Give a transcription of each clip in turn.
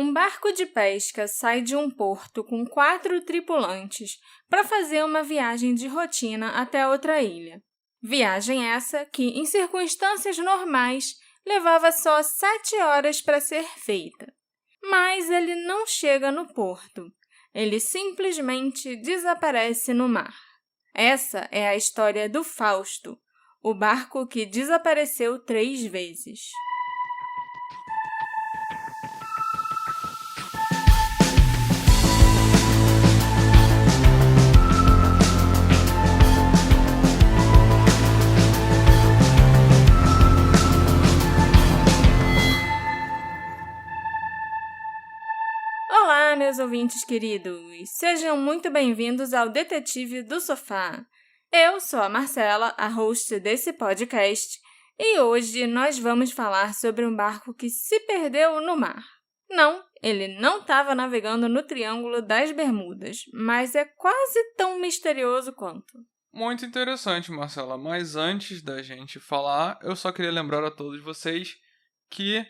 Um barco de pesca sai de um porto com 4 tripulantes para fazer uma viagem de rotina até outra ilha. Viagem essa que, em circunstâncias normais, levava só 7 horas para ser feita. Mas ele não chega no porto. Ele simplesmente desaparece no mar. Essa é a história do Fausto, o barco que desapareceu 3 vezes. Olá, meus ouvintes queridos! Sejam muito bem-vindos ao Detetive do Sofá. Eu sou a Marcela, a host desse podcast, e hoje nós vamos falar sobre um barco que se perdeu no mar. Não, ele não estava navegando no Triângulo das Bermudas, mas é quase tão misterioso quanto. Muito interessante, Marcela, mas antes da gente falar, eu só queria lembrar a todos vocês que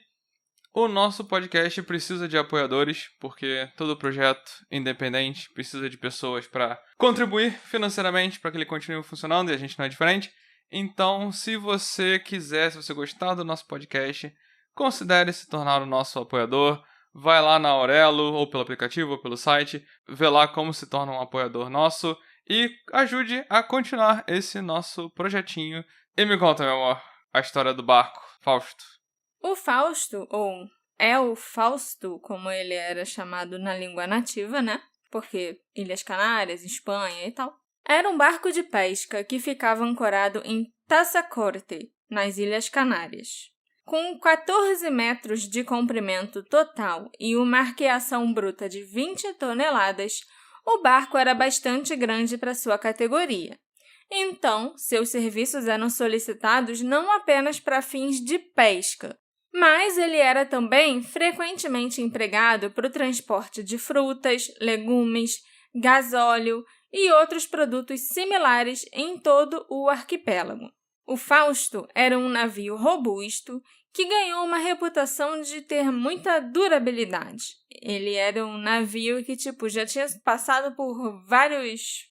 o nosso podcast precisa de apoiadores, porque todo projeto independente precisa de pessoas para contribuir financeiramente para que ele continue funcionando e a gente não é diferente. Então, se você quiser, se você gostar do nosso podcast, considere se tornar o nosso apoiador. Vai lá na Aurelo, ou pelo aplicativo, ou pelo site, vê lá como se torna um apoiador nosso e ajude a continuar esse nosso projetinho. E me conta, meu amor, a história do barco, Fausto. O Fausto, ou é o Fausto, como ele era chamado na língua nativa, né? Porque Ilhas Canárias, Espanha e tal. Era um barco de pesca que ficava ancorado em Tassacorte, nas Ilhas Canárias. Com 14 metros de comprimento total e uma arqueação bruta de 20 toneladas, o barco era bastante grande para sua categoria. Então, seus serviços eram solicitados não apenas para fins de pesca, mas ele era também frequentemente empregado para o transporte de frutas, legumes, gasóleo e outros produtos similares em todo o arquipélago. O Fausto era um navio robusto que ganhou uma reputação de ter muita durabilidade. Ele era um navio que, já tinha passado por vários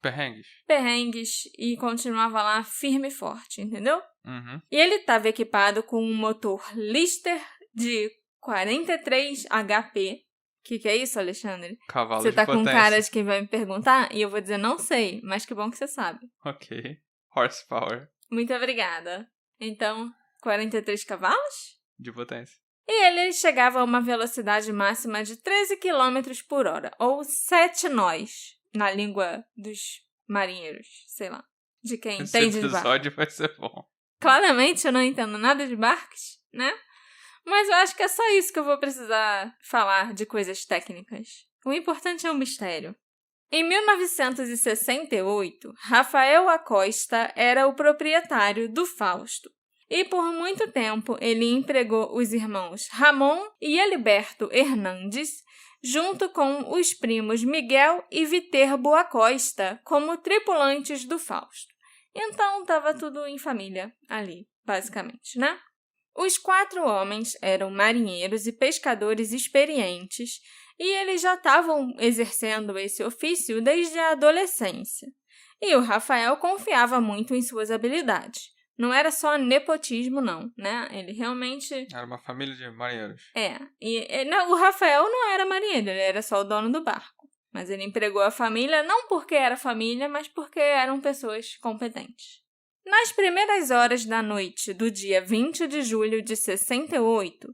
perrengues e continuava lá firme e forte, entendeu? Uhum. E ele estava equipado com um motor Lister de 43 HP. O que é isso, Alexandre? Cavalo você de tá potência. Com cara de quem vai me perguntar? E eu vou dizer, não sei, mas que bom que você sabe. Ok. Horsepower. Muito obrigada. Então, 43 cavalos? De potência. E ele chegava a uma velocidade máxima de 13 km por hora, ou 7 nós, na língua dos marinheiros, sei lá, de quem entende de barco. Esse episódio vai ser bom. Claramente eu não entendo nada de barcos, né? Mas eu acho que é só isso que eu vou precisar falar de coisas técnicas. O importante é o mistério. Em 1968, Rafael Acosta era o proprietário do Fausto. E por muito tempo ele empregou os irmãos Ramon e Eliberto Hernandes, junto com os primos Miguel e Viterbo Acosta, como tripulantes do Fausto. Então estava tudo em família ali, basicamente, né? Os 4 homens eram marinheiros e pescadores experientes e eles já estavam exercendo esse ofício desde a adolescência. E o Rafael confiava muito em suas habilidades. Não era só nepotismo, não, né? Ele realmente... Era uma família de marinheiros. O Rafael não era marinheiro, ele era só o dono do barco. Mas ele empregou a família não porque era família, mas porque eram pessoas competentes. Nas primeiras horas da noite do dia 20 de julho de 68,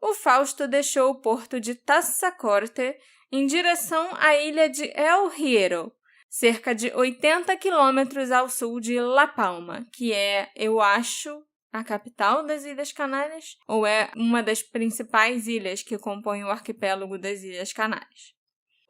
o Fausto deixou o porto de Tassacorte em direção à ilha de El Hierro, cerca de 80 quilômetros ao sul de La Palma, que é, eu acho, a capital das Ilhas Canárias, ou é uma das principais ilhas que compõem o arquipélago das Ilhas Canárias.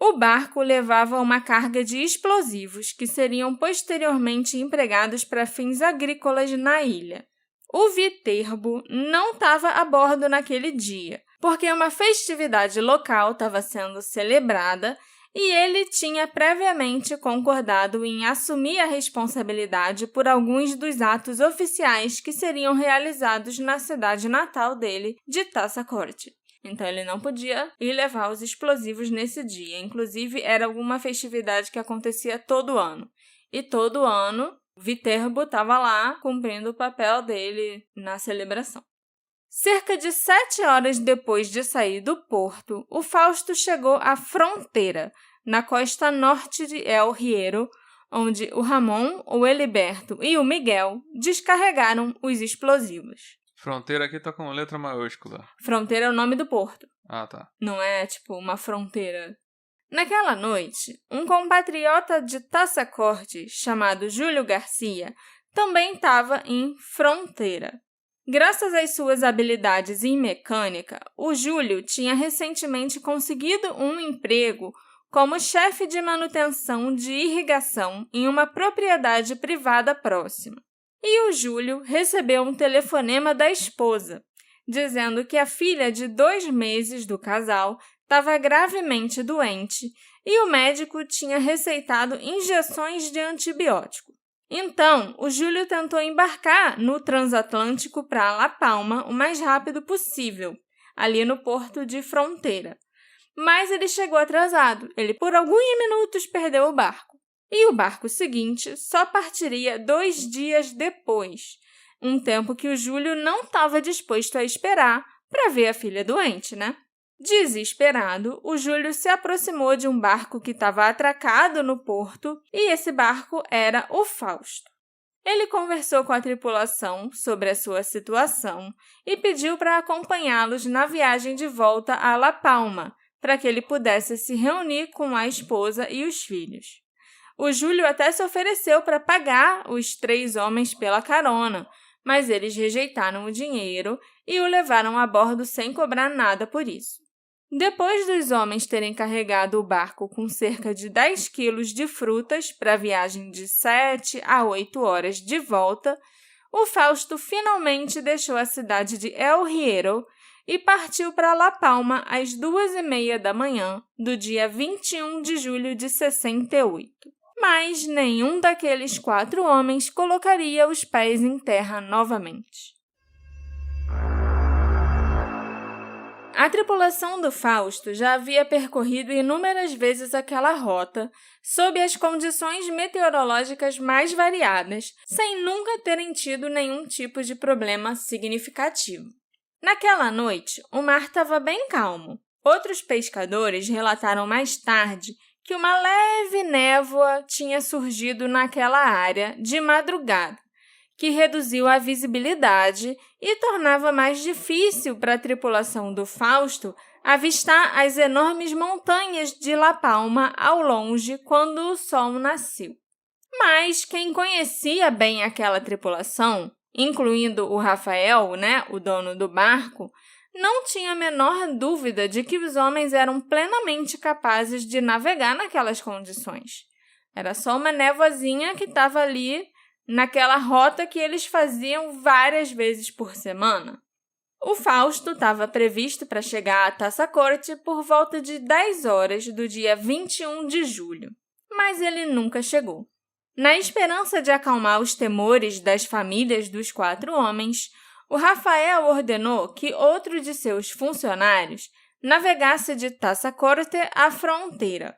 O barco levava uma carga de explosivos que seriam posteriormente empregados para fins agrícolas na ilha. O Viterbo não estava a bordo naquele dia, porque uma festividade local estava sendo celebrada e ele tinha previamente concordado em assumir a responsabilidade por alguns dos atos oficiais que seriam realizados na cidade natal dele, de Tassacorte. Então ele não podia ir levar os explosivos nesse dia. Inclusive, era alguma festividade que acontecia todo ano. E todo ano, Viterbo estava lá cumprindo o papel dele na celebração. Cerca de 7 horas depois de sair do porto, o Fausto chegou à Fronteira, na costa norte de El Hierro, onde o Ramon, o Eliberto e o Miguel descarregaram os explosivos. Fronteira aqui tá com letra maiúscula. Fronteira é o nome do porto. Ah, tá. Não é, uma fronteira. Naquela noite, um compatriota de Taçacorte, chamado Júlio Garcia, também estava em Fronteira. Graças às suas habilidades em mecânica, o Júlio tinha recentemente conseguido um emprego como chefe de manutenção de irrigação em uma propriedade privada próxima. E o Júlio recebeu um telefonema da esposa, dizendo que a filha de 2 meses do casal estava gravemente doente e o médico tinha receitado injeções de antibiótico. Então, o Júlio tentou embarcar no transatlântico para La Palma o mais rápido possível, ali no porto de Fronteira. Mas ele chegou atrasado. Ele, por alguns minutos, perdeu o barco. E o barco seguinte só partiria 2 dias depois, um tempo que o Júlio não estava disposto a esperar para ver a filha doente, né? Desesperado, o Júlio se aproximou de um barco que estava atracado no porto e esse barco era o Fausto. Ele conversou com a tripulação sobre a sua situação e pediu para acompanhá-los na viagem de volta a La Palma, para que ele pudesse se reunir com a esposa e os filhos. O Júlio até se ofereceu para pagar os 3 homens pela carona, mas eles rejeitaram o dinheiro e o levaram a bordo sem cobrar nada por isso. Depois dos homens terem carregado o barco com cerca de 10 quilos de frutas para a viagem de 7 a 8 horas de volta, o Fausto finalmente deixou a cidade de El Hierro e partiu para La Palma às 2h30 da manhã do dia 21 de julho de 68. Mas nenhum daqueles 4 homens colocaria os pés em terra novamente. A tripulação do Fausto já havia percorrido inúmeras vezes aquela rota, sob as condições meteorológicas mais variadas, sem nunca terem tido nenhum tipo de problema significativo. Naquela noite, o mar estava bem calmo. Outros pescadores relataram mais tarde que uma leve névoa tinha surgido naquela área de madrugada, que reduziu a visibilidade e tornava mais difícil para a tripulação do Fausto avistar as enormes montanhas de La Palma ao longe quando o sol nasceu. Mas quem conhecia bem aquela tripulação, incluindo o Rafael, o dono do barco, não tinha a menor dúvida de que os homens eram plenamente capazes de navegar naquelas condições. Era só uma névoazinha que estava ali naquela rota que eles faziam várias vezes por semana. O Fausto estava previsto para chegar a Taçacorte por volta de 10 horas do dia 21 de julho, mas ele nunca chegou. Na esperança de acalmar os temores das famílias dos 4 homens, o Rafael ordenou que outro de seus funcionários navegasse de Taçacorte à Fronteira.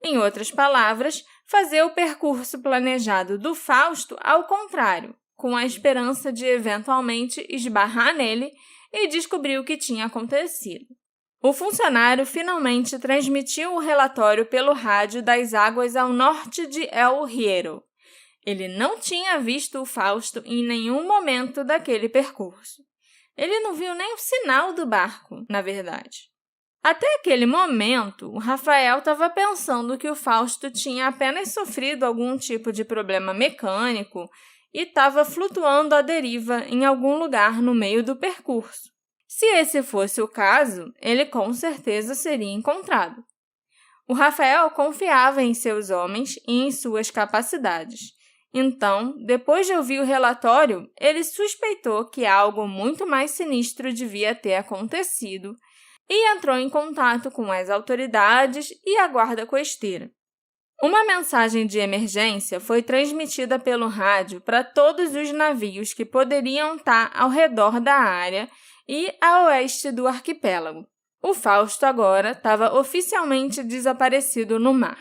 Em outras palavras, fazer o percurso planejado do Fausto ao contrário, com a esperança de eventualmente esbarrar nele e descobrir o que tinha acontecido. O funcionário finalmente transmitiu o relatório pelo rádio das águas ao norte de El Hierro. Ele não tinha visto o Fausto em nenhum momento daquele percurso. Ele não viu nem o sinal do barco, na verdade. Até aquele momento, o Rafael estava pensando que o Fausto tinha apenas sofrido algum tipo de problema mecânico e estava flutuando à deriva em algum lugar no meio do percurso. Se esse fosse o caso, ele com certeza seria encontrado. O Rafael confiava em seus homens e em suas capacidades. Então, depois de ouvir o relatório, ele suspeitou que algo muito mais sinistro devia ter acontecido e entrou em contato com as autoridades e a guarda costeira. Uma mensagem de emergência foi transmitida pelo rádio para todos os navios que poderiam estar ao redor da área e a oeste do arquipélago. O Fausto agora estava oficialmente desaparecido no mar.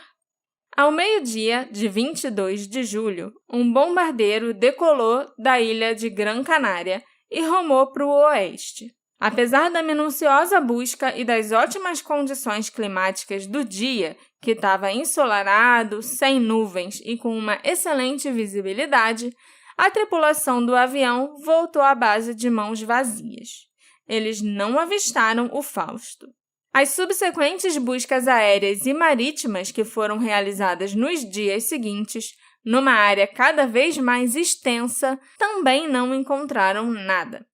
Ao meio-dia de 22 de julho, um bombardeiro decolou da ilha de Gran Canária e rumou para o oeste. Apesar da minuciosa busca e das ótimas condições climáticas do dia, que estava ensolarado, sem nuvens e com uma excelente visibilidade, a tripulação do avião voltou à base de mãos vazias. Eles não avistaram o Fausto. As subsequentes buscas aéreas e marítimas que foram realizadas nos dias seguintes, numa área cada vez mais extensa, também não encontraram nada.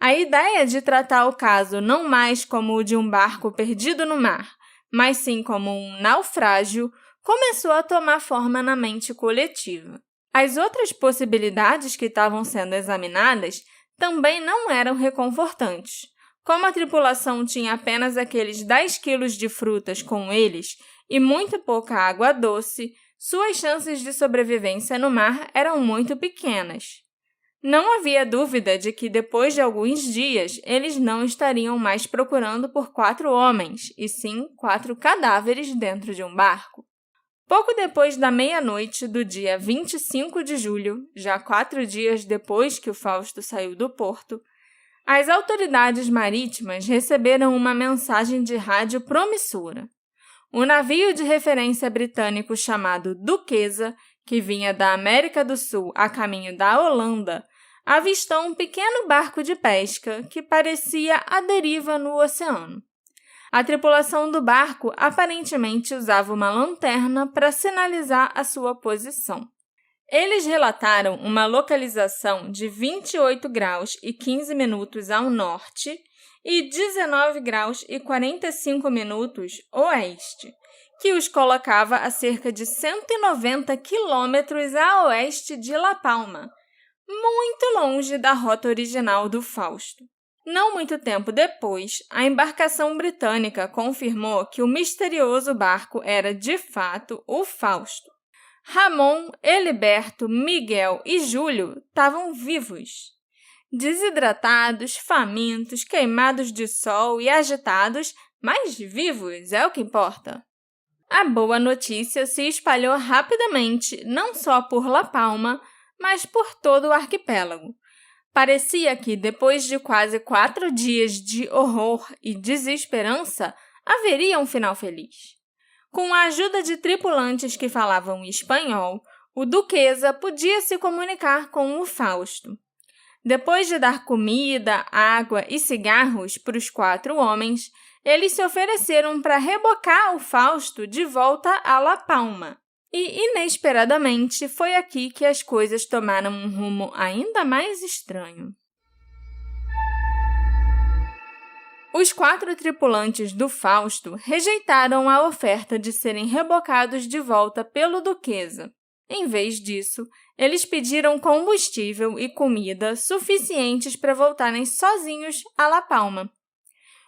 A ideia de tratar o caso não mais como o de um barco perdido no mar, mas sim como um naufrágio, começou a tomar forma na mente coletiva. As outras possibilidades que estavam sendo examinadas também não eram reconfortantes. Como a tripulação tinha apenas aqueles 10 quilos de frutas com eles e muito pouca água doce, suas chances de sobrevivência no mar eram muito pequenas. Não havia dúvida de que depois de alguns dias eles não estariam mais procurando por 4 homens, e sim 4 cadáveres dentro de um barco. Pouco depois da meia-noite do dia 25 de julho, já 4 dias depois que o Fausto saiu do porto, as autoridades marítimas receberam uma mensagem de rádio promissora. Um navio de referência britânico chamado Duquesa, que vinha da América do Sul a caminho da Holanda, avistou um pequeno barco de pesca que parecia à deriva no oceano. A tripulação do barco aparentemente usava uma lanterna para sinalizar a sua posição. Eles relataram uma localização de 28 graus e 15 minutos ao norte e 19 graus e 45 minutos oeste, que os colocava a cerca de 190 quilômetros a oeste de La Palma, muito longe da rota original do Fausto. Não muito tempo depois, a embarcação britânica confirmou que o misterioso barco era, de fato, o Fausto. Ramon, Eliberto, Miguel e Júlio estavam vivos. Desidratados, famintos, queimados de sol e agitados, mas vivos é o que importa. A boa notícia se espalhou rapidamente, não só por La Palma, mas por todo o arquipélago. Parecia que, depois de quase 4 dias de horror e desesperança, haveria um final feliz. Com a ajuda de tripulantes que falavam espanhol, o Duquesa podia se comunicar com o Fausto. Depois de dar comida, água e cigarros para os 4 homens, eles se ofereceram para rebocar o Fausto de volta a La Palma. E, inesperadamente, foi aqui que as coisas tomaram um rumo ainda mais estranho. Os 4 tripulantes do Fausto rejeitaram a oferta de serem rebocados de volta pelo Duquesa. Em vez disso, eles pediram combustível e comida suficientes para voltarem sozinhos a La Palma.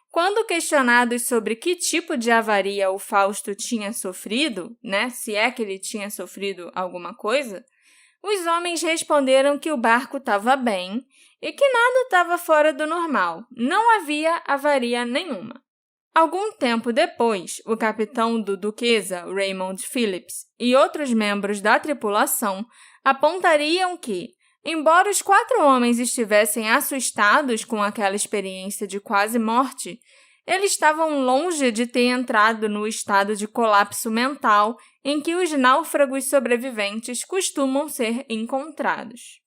Quando questionados sobre que tipo de avaria o Fausto tinha sofrido, se é que ele tinha sofrido alguma coisa, os homens responderam que o barco estava bem e que nada estava fora do normal, não havia avaria nenhuma. Algum tempo depois, o capitão do Duquesa, Raymond Phillips, e outros membros da tripulação apontariam que, embora os 4 homens estivessem assustados com aquela experiência de quase morte, eles estavam longe de ter entrado no estado de colapso mental em que os náufragos sobreviventes costumam ser encontrados.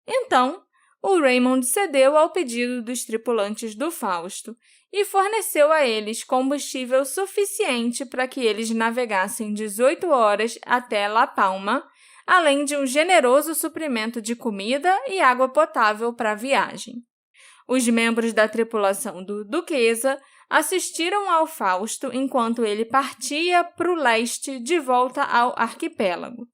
Então, o Raymond cedeu ao pedido dos tripulantes do Fausto e forneceu a eles combustível suficiente para que eles navegassem 18 horas até La Palma, além de um generoso suprimento de comida e água potável para a viagem. Os membros da tripulação do Duquesa assistiram ao Fausto enquanto ele partia para o leste de volta ao arquipélago.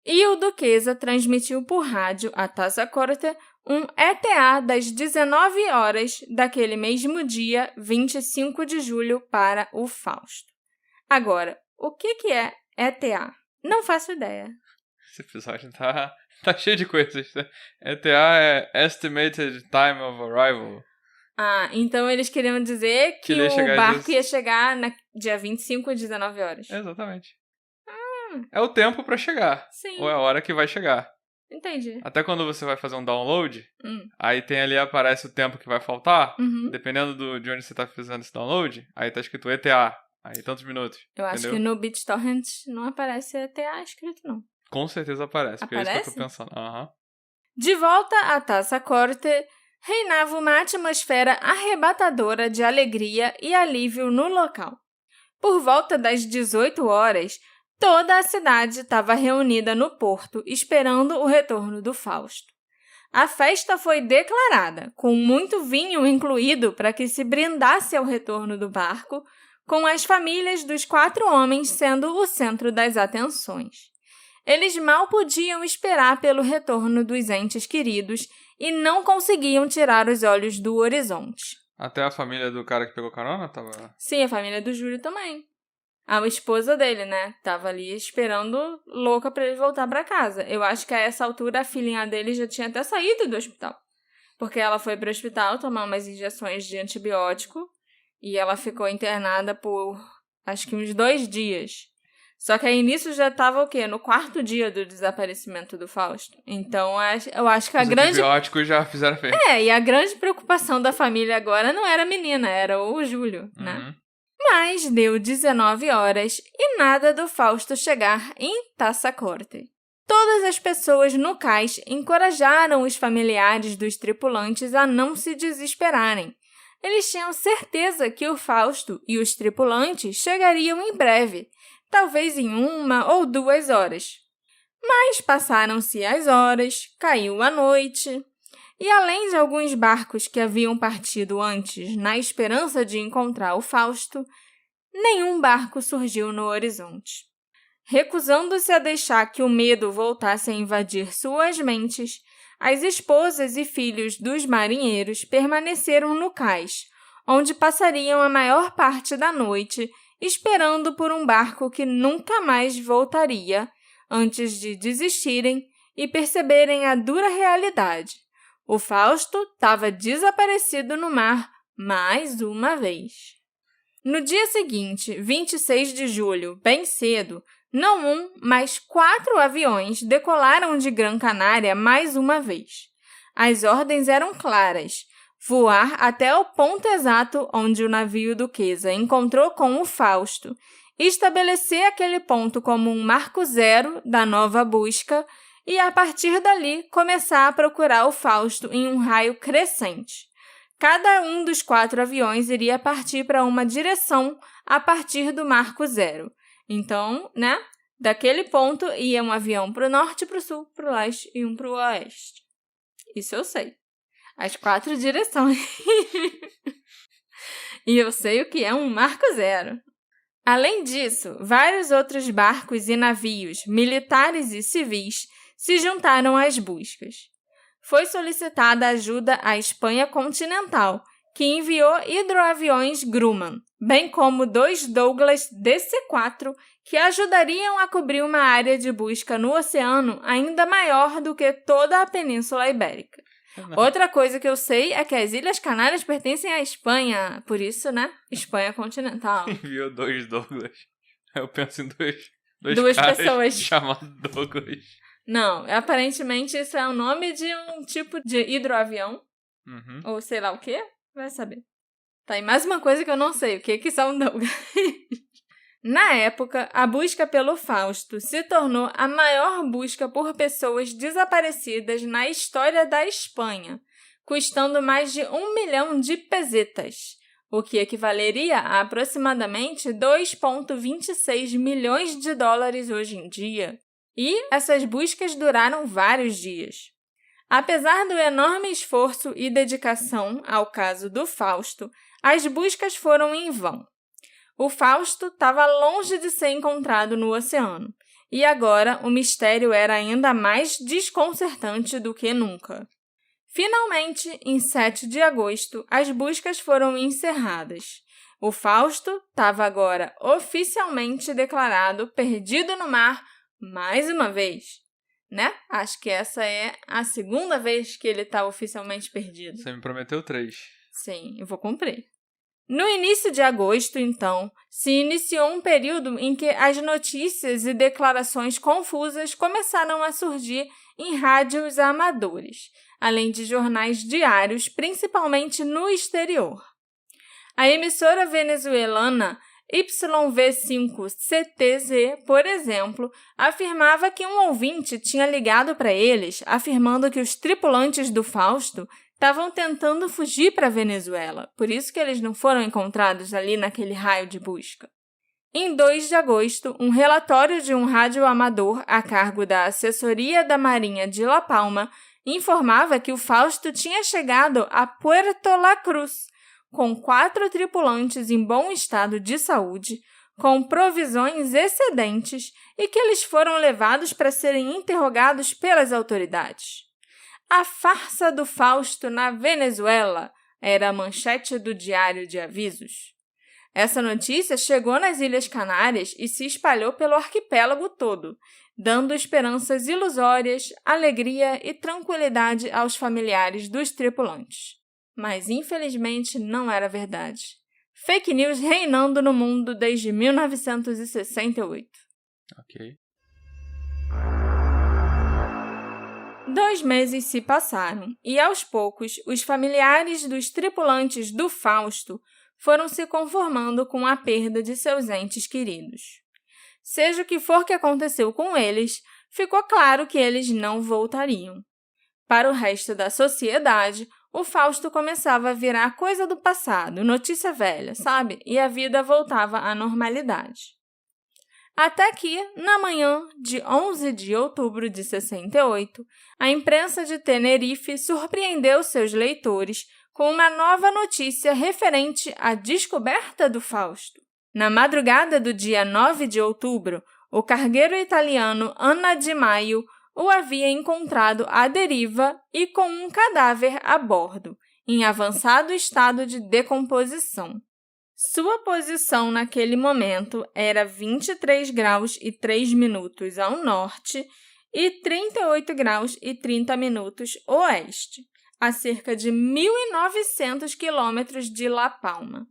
E o Duquesa transmitiu por rádio a Taça Corte um ETA das 19 horas daquele mesmo dia, 25 de julho, para o Fausto. Agora, o que é ETA? Não faço ideia. Esse episódio tá cheio de coisas. ETA é Estimated Time of Arrival. Ah, então eles queriam dizer que o barco ia chegar dia 25 às 19 horas. Exatamente. É o tempo pra chegar. Sim. Ou é a hora que vai chegar. Entendi. Até quando você vai fazer um download, aí tem ali, aparece o tempo que vai faltar, dependendo de onde você tá fazendo esse download, aí tá escrito ETA, aí tantos minutos. Eu acho que no BitTorrent não aparece ETA escrito, não. Com certeza aparece, porque é isso que eu tô pensando. De volta à Taça Corte, reinava uma atmosfera arrebatadora de alegria e alívio no local. Por volta das 18 horas, toda a cidade estava reunida no porto, esperando o retorno do Fausto. A festa foi declarada, com muito vinho incluído para que se brindasse ao retorno do barco, com as famílias dos 4 homens sendo o centro das atenções. Eles mal podiam esperar pelo retorno dos entes queridos e não conseguiam tirar os olhos do horizonte. Até a família do cara que pegou carona tava... Sim, a família do Júlio também. A esposa dele, né? Tava ali esperando louca pra ele voltar pra casa. Eu acho que a essa altura a filhinha dele já tinha até saído do hospital. Porque ela foi pro hospital tomar umas injeções de antibiótico e ela ficou internada por acho que uns 2 dias. Só que aí nisso já tava o quê? No 4º dia do desaparecimento do Fausto. Então eu acho que Os antibióticos já fizeram efeito. E a grande preocupação da família agora não era a menina, era o Júlio, né? Mas deu 19 horas e nada do Fausto chegar em Taça Corte. Todas as pessoas no cais encorajaram os familiares dos tripulantes a não se desesperarem. Eles tinham certeza que o Fausto e os tripulantes chegariam em breve, talvez em 1 ou 2 horas. Mas passaram-se as horas, caiu a noite, e além de alguns barcos que haviam partido antes na esperança de encontrar o Fausto, nenhum barco surgiu no horizonte. Recusando-se a deixar que o medo voltasse a invadir suas mentes, as esposas e filhos dos marinheiros permaneceram no cais, onde passariam a maior parte da noite esperando por um barco que nunca mais voltaria, antes de desistirem e perceberem a dura realidade. O Fausto estava desaparecido no mar mais uma vez. No dia seguinte, 26 de julho, bem cedo, não 1, mas 4 aviões decolaram de Gran Canária mais uma vez. As ordens eram claras: voar até o ponto exato onde o navio Duquesa encontrou com o Fausto, estabelecer aquele ponto como um marco zero da nova busca e, a partir dali, começar a procurar o Fausto em um raio crescente. Cada um dos 4 aviões iria partir para uma direção a partir do marco zero. Então, né, daquele ponto ia um avião para o norte, para o sul, para o leste e um para o oeste. Isso eu sei. As 4 direções. E eu sei o que é um marco zero. Além disso, vários outros barcos e navios, militares e civis, se juntaram às buscas. Foi solicitada ajuda à Espanha continental, que enviou hidroaviões Grumman, bem como 2 Douglas DC-4, que ajudariam a cobrir uma área de busca no oceano ainda maior do que toda a Península Ibérica. Outra coisa que eu sei é que as Ilhas Canárias pertencem à Espanha, por isso, né? Espanha continental. Enviou 2 Douglas. Eu penso em duas caras pessoas chamados Douglas. Não, aparentemente isso é o nome de um tipo de hidroavião. Ou sei lá o quê, vai saber. Tá, e mais uma coisa que eu não sei, o que são Douglas? Na época, a busca pelo Fausto se tornou a maior busca por pessoas desaparecidas na história da Espanha, custando mais de 1 milhão de pesetas, o que equivaleria a aproximadamente 2,26 milhões de dólares hoje em dia. E essas buscas duraram vários dias. Apesar do enorme esforço e dedicação ao caso do Fausto, as buscas foram em vão. O Fausto estava longe de ser encontrado no oceano, e agora o mistério era ainda mais desconcertante do que nunca. Finalmente, em 7 de agosto, as buscas foram encerradas. O Fausto estava agora oficialmente declarado perdido no mar mais uma vez, né? Acho que essa é a 2ª vez que ele está oficialmente perdido. Você me prometeu 3. Sim, eu vou cumprir. No início de agosto, então, se iniciou um período em que as notícias e declarações confusas começaram a surgir em rádios amadores, além de jornais diários, principalmente no exterior. A emissora venezuelana YV5CTZ, por exemplo, afirmava que um ouvinte tinha ligado para eles, afirmando que os tripulantes do Fausto estavam tentando fugir para a Venezuela, por isso que eles não foram encontrados ali naquele raio de busca. Em 2 de agosto, um relatório de um rádio amador a cargo da Assessoria da Marinha de La Palma informava que o Fausto tinha chegado a Puerto La Cruz, com 4 tripulantes em bom estado de saúde, com provisões excedentes e que eles foram levados para serem interrogados pelas autoridades. A farsa do Fausto na Venezuela era a manchete do Diário de Avisos. Essa notícia chegou nas Ilhas Canárias e se espalhou pelo arquipélago todo, dando esperanças ilusórias, alegria e tranquilidade aos familiares dos tripulantes. Mas, infelizmente, não era verdade. Fake news reinando no mundo desde 1968. Ok. 2 meses se passaram e, aos poucos, os familiares dos tripulantes do Fausto foram se conformando com a perda de seus entes queridos. Seja o que for que aconteceu com eles, ficou claro que eles não voltariam. Para o resto da sociedade, o Fausto começava a virar coisa do passado, notícia velha, sabe? E a vida voltava à normalidade. Até que, na manhã de 11 de outubro de 68, a imprensa de Tenerife surpreendeu seus leitores com uma nova notícia referente à descoberta do Fausto. Na madrugada do dia 9 de outubro, o cargueiro italiano Anna Di Maio o havia encontrado à deriva e com um cadáver a bordo, em avançado estado de decomposição. Sua posição naquele momento era 23 graus e 3 minutos ao norte e 38 graus e 30 minutos oeste, a cerca de 1.900 quilômetros de La Palma.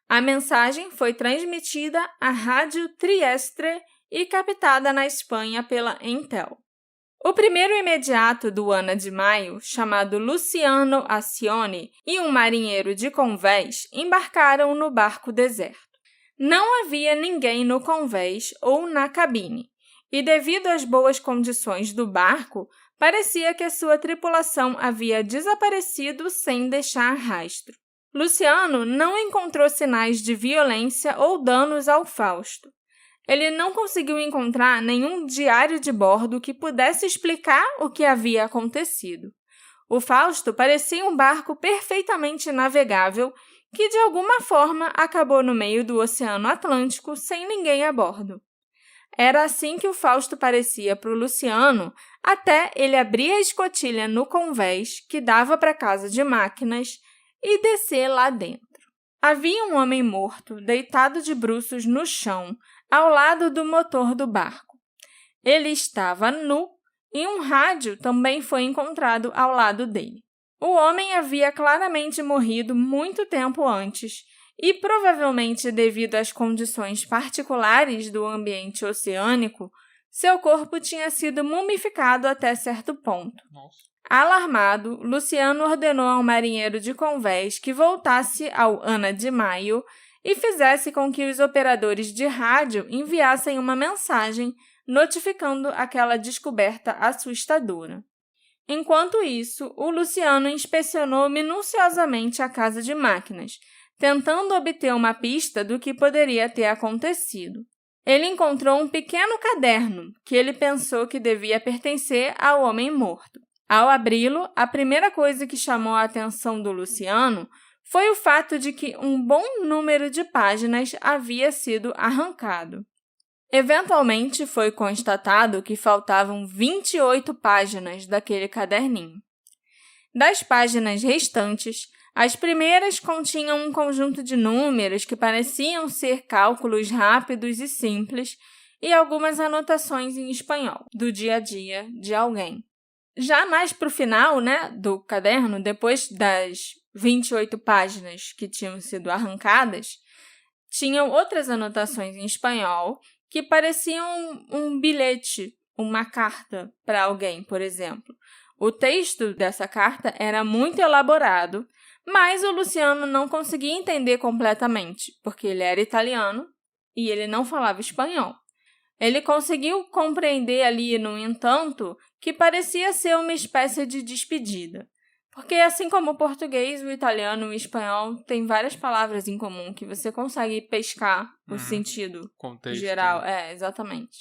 A mensagem foi transmitida à Rádio Trieste e captada na Espanha pela Entel. O primeiro imediato do Anna Di Maio, chamado Luciano Acione, e um marinheiro de convés embarcaram no barco deserto. Não havia ninguém no convés ou na cabine, e devido às boas condições do barco, parecia que a sua tripulação havia desaparecido sem deixar rastro. Luciano não encontrou sinais de violência ou danos ao Fausto. Ele não conseguiu encontrar nenhum diário de bordo que pudesse explicar o que havia acontecido. O Fausto parecia um barco perfeitamente navegável que, de alguma forma, acabou no meio do Oceano Atlântico sem ninguém a bordo. Era assim que o Fausto parecia para o Luciano até ele abrir a escotilha no convés que dava para a casa de máquinas e descer lá dentro. Havia um homem morto, deitado de bruços no chão, ao lado do motor do barco. Ele estava nu e um rádio também foi encontrado ao lado dele. O homem havia claramente morrido muito tempo antes e, provavelmente devido às condições particulares do ambiente oceânico, seu corpo tinha sido mumificado até certo ponto. Nossa. Alarmado, Luciano ordenou ao marinheiro de convés que voltasse ao Anna Di Maio e fizesse com que os operadores de rádio enviassem uma mensagem notificando aquela descoberta assustadora. Enquanto isso, o Luciano inspecionou minuciosamente a casa de máquinas, tentando obter uma pista do que poderia ter acontecido. Ele encontrou um pequeno caderno que ele pensou que devia pertencer ao homem morto. Ao abri-lo, a primeira coisa que chamou a atenção do Luciano foi o fato de que um bom número de páginas havia sido arrancado. Eventualmente, foi constatado que faltavam 28 páginas daquele caderninho. Das páginas restantes, as primeiras continham um conjunto de números que pareciam ser cálculos rápidos e simples e algumas anotações em espanhol, do dia a dia de alguém. Já mais para o final, do caderno, depois das 28 páginas que tinham sido arrancadas, tinham outras anotações em espanhol que pareciam um bilhete, uma carta para alguém, por exemplo. O texto dessa carta era muito elaborado, mas o Luciano não conseguia entender completamente, porque ele era italiano e ele não falava espanhol. Ele conseguiu compreender ali, no entanto, que parecia ser uma espécie de despedida. Porque, assim como o português, o italiano e o espanhol têm várias palavras em comum que você consegue pescar o sentido Contexto. geral. Exatamente.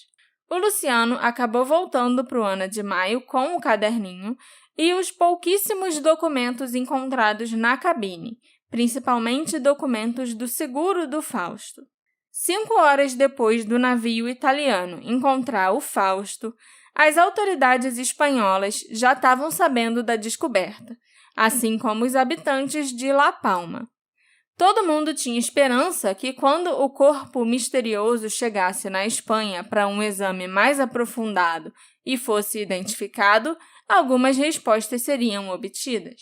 O Luciano acabou voltando para o Ana de Maio com o caderninho e os pouquíssimos documentos encontrados na cabine, principalmente documentos do seguro do Fausto. 5 horas depois do navio italiano encontrar o Fausto, as autoridades espanholas já estavam sabendo da descoberta, assim como os habitantes de La Palma. Todo mundo tinha esperança que, quando o corpo misterioso chegasse na Espanha para um exame mais aprofundado e fosse identificado, algumas respostas seriam obtidas.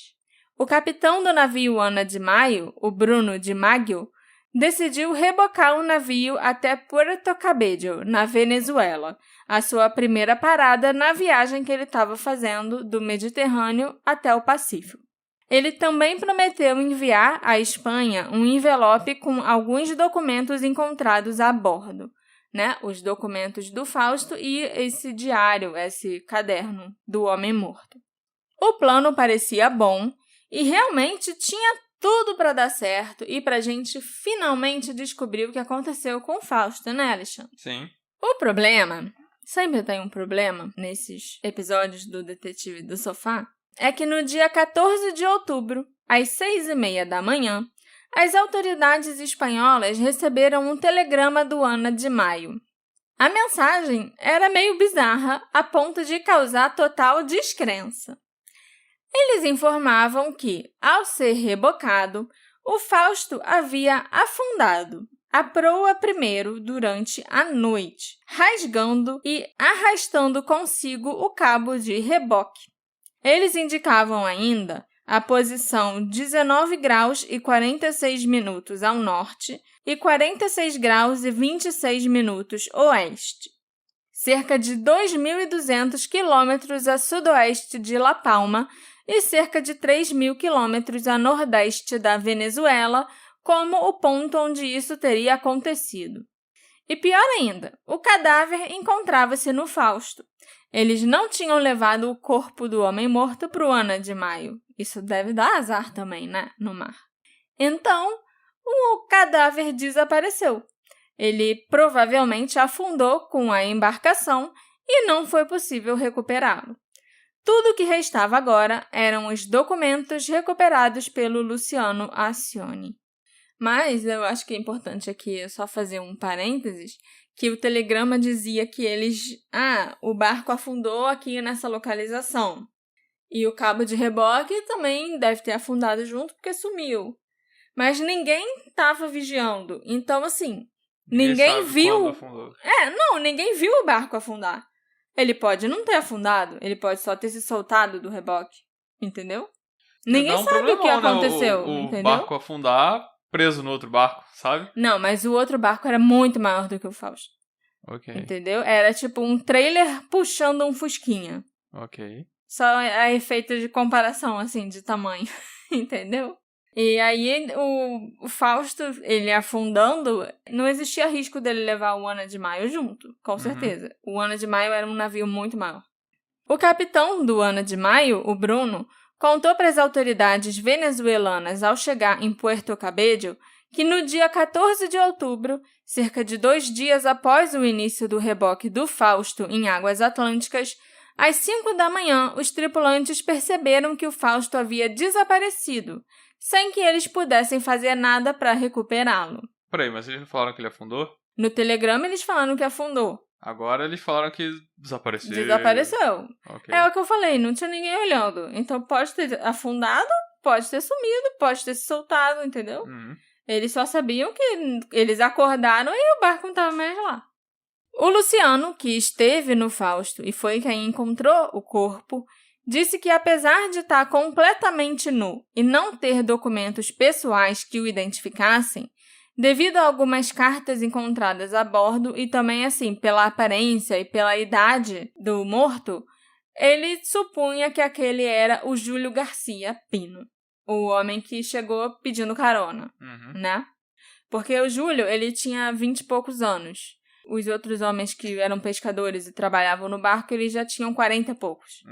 O capitão do navio Ana de Maio, o Bruno de Maggio, decidiu rebocar o navio até Puerto Cabello, na Venezuela, a sua primeira parada na viagem que ele estava fazendo do Mediterrâneo até o Pacífico. Ele também prometeu enviar à Espanha um envelope com alguns documentos encontrados a bordo, né? Os documentos do Fausto e esse diário, esse caderno do homem morto. O plano parecia bom e realmente tinha tudo para dar certo e para a gente finalmente descobrir o que aconteceu com o Fausto, né, Alexandre? Sim. O problema, sempre tem um problema nesses episódios do Detetive do Sofá, é que no dia 14 de outubro, às 6h30 da manhã, as autoridades espanholas receberam um telegrama do Ana de Maio. A mensagem era meio bizarra, a ponto de causar total descrença. Eles informavam que, ao ser rebocado, o Fausto havia afundado a proa primeiro durante a noite, rasgando e arrastando consigo o cabo de reboque. Eles indicavam ainda a posição 19 graus e 46 minutos ao norte e 46 graus e 26 minutos oeste, cerca de 2.200 quilômetros a sudoeste de La Palma e cerca de 3.000 quilômetros a nordeste da Venezuela, como o ponto onde isso teria acontecido. E pior ainda, o cadáver encontrava-se no Fausto. Eles não tinham levado o corpo do homem morto para o Ana de Maio. Isso deve dar azar também, né, no mar. Então, o cadáver desapareceu. Ele provavelmente afundou com a embarcação e não foi possível recuperá-lo. Tudo o que restava agora eram os documentos recuperados pelo Luciano Acione. Mas eu acho que é importante aqui só fazer um parênteses, que o telegrama dizia que o barco afundou aqui nessa localização. E o cabo de reboque também deve ter afundado junto porque sumiu. Mas ninguém estava vigiando. Então, assim, ninguém viu. Ninguém viu o barco afundar. Ele pode não ter afundado, ele pode só ter se soltado do reboque, entendeu? Ninguém sabe o que aconteceu, entendeu? O barco afundar preso no outro barco, sabe? Não, mas o outro barco era muito maior do que o Fausto. Ok. Entendeu? Era tipo um trailer puxando um fusquinha. Ok. Só a efeito de comparação, assim, de tamanho, entendeu? E aí, o Fausto, ele afundando, não existia risco dele levar o Ana de Maio junto, com certeza. O Ana de Maio era um navio muito maior. O capitão do Ana de Maio, o Bruno, contou para as autoridades venezuelanas ao chegar em Puerto Cabello que no dia 14 de outubro, cerca de 2 dias após o início do reboque do Fausto em águas atlânticas, às 5 da manhã, os tripulantes perceberam que o Fausto havia desaparecido, sem que eles pudessem fazer nada para recuperá-lo. Peraí, mas eles falaram que ele afundou? No telegrama, eles falaram que afundou. Agora eles falaram que desapareceu. Desapareceu. Okay. É o que eu falei, não tinha ninguém olhando. Então pode ter afundado, pode ter sumido, pode ter se soltado, entendeu? Eles só sabiam que eles acordaram e o barco não estava mais lá. O Luciano, que esteve no Fausto e foi quem encontrou o corpo, disse que apesar de estar completamente nu e não ter documentos pessoais que o identificassem, devido a algumas cartas encontradas a bordo e também assim pela aparência e pela idade do morto, ele supunha que aquele era o Júlio Garcia Pino, o homem que chegou pedindo carona, né? Porque o Júlio, ele tinha 20 e poucos anos. Os outros homens que eram pescadores e trabalhavam no barco, eles já tinham 40 e poucos.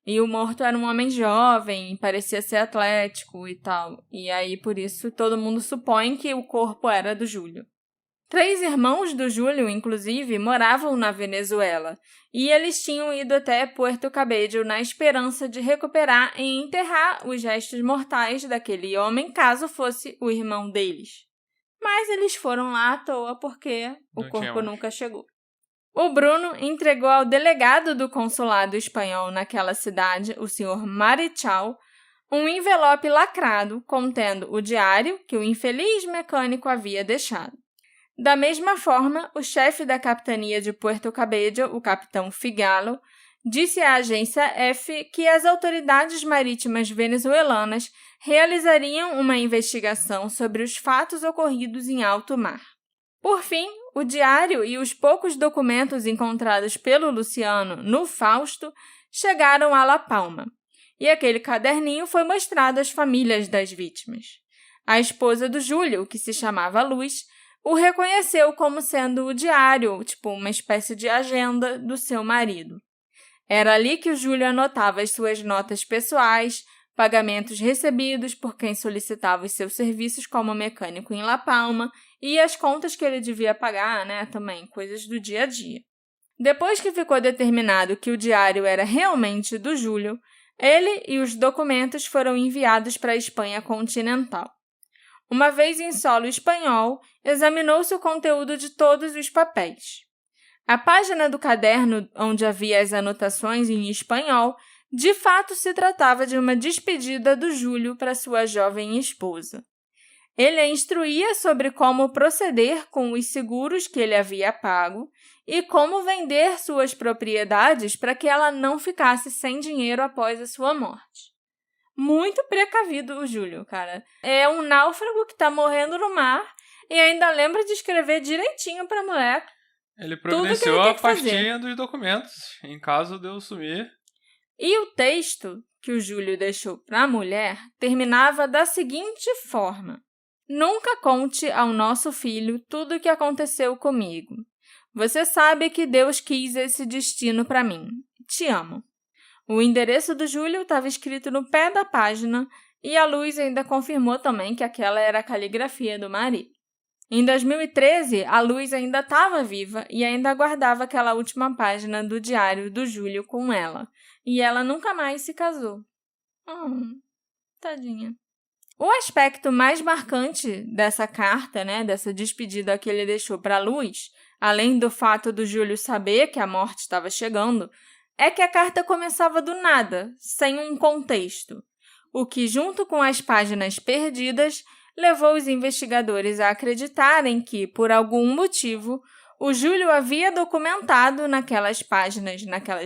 E o morto era um homem jovem, parecia ser atlético e tal. E aí, por isso, todo mundo supõe que o corpo era do Júlio. 3 irmãos do Júlio, inclusive, moravam na Venezuela. E eles tinham ido até Puerto Cabello na esperança de recuperar e enterrar os restos mortais daquele homem, caso fosse o irmão deles. Mas eles foram lá à toa porque o corpo nunca chegou. O Bruno entregou ao delegado do consulado espanhol naquela cidade, o Sr. Marichal, um envelope lacrado contendo o diário que o infeliz mecânico havia deixado. Da mesma forma, o chefe da capitania de Puerto Cabello, o capitão Figalo, disse à agência F que as autoridades marítimas venezuelanas realizariam uma investigação sobre os fatos ocorridos em alto mar. Por fim, o diário e os poucos documentos encontrados pelo Luciano no Fausto chegaram a La Palma, e aquele caderninho foi mostrado às famílias das vítimas. A esposa do Júlio, que se chamava Luz, o reconheceu como sendo o diário, tipo uma espécie de agenda do seu marido. Era ali que o Júlio anotava as suas notas pessoais, pagamentos recebidos por quem solicitava os seus serviços como mecânico em La Palma e as contas que ele devia pagar, né, também, coisas do dia a dia. Depois que ficou determinado que o diário era realmente do Júlio, ele e os documentos foram enviados para a Espanha continental. Uma vez em solo espanhol, examinou-se o conteúdo de todos os papéis. A página do caderno onde havia as anotações em espanhol, de fato se tratava de uma despedida do Júlio para sua jovem esposa. Ele a instruía sobre como proceder com os seguros que ele havia pago e como vender suas propriedades para que ela não ficasse sem dinheiro após a sua morte. Muito precavido o Júlio, cara. É um náufrago que tá morrendo no mar e ainda lembra de escrever direitinho pra mulher. Ele providenciou a pastinha dos documentos, em caso de eu sumir. E o texto que o Júlio deixou pra mulher terminava da seguinte forma: Nunca conte ao nosso filho tudo o que aconteceu comigo. Você sabe que Deus quis esse destino pra mim. Te amo. O endereço do Júlio estava escrito no pé da página e a Luz ainda confirmou também que aquela era a caligrafia do marido. Em 2013, a Luz ainda estava viva e ainda guardava aquela última página do diário do Júlio com ela. E ela nunca mais se casou. Tadinha. O aspecto mais marcante dessa carta, né, dessa despedida que ele deixou para a Luz, além do fato do Júlio saber que a morte estava chegando, é que a carta começava do nada, sem um contexto, o que, junto com as páginas perdidas, levou os investigadores a acreditarem que, por algum motivo, o Júlio havia documentado naquelas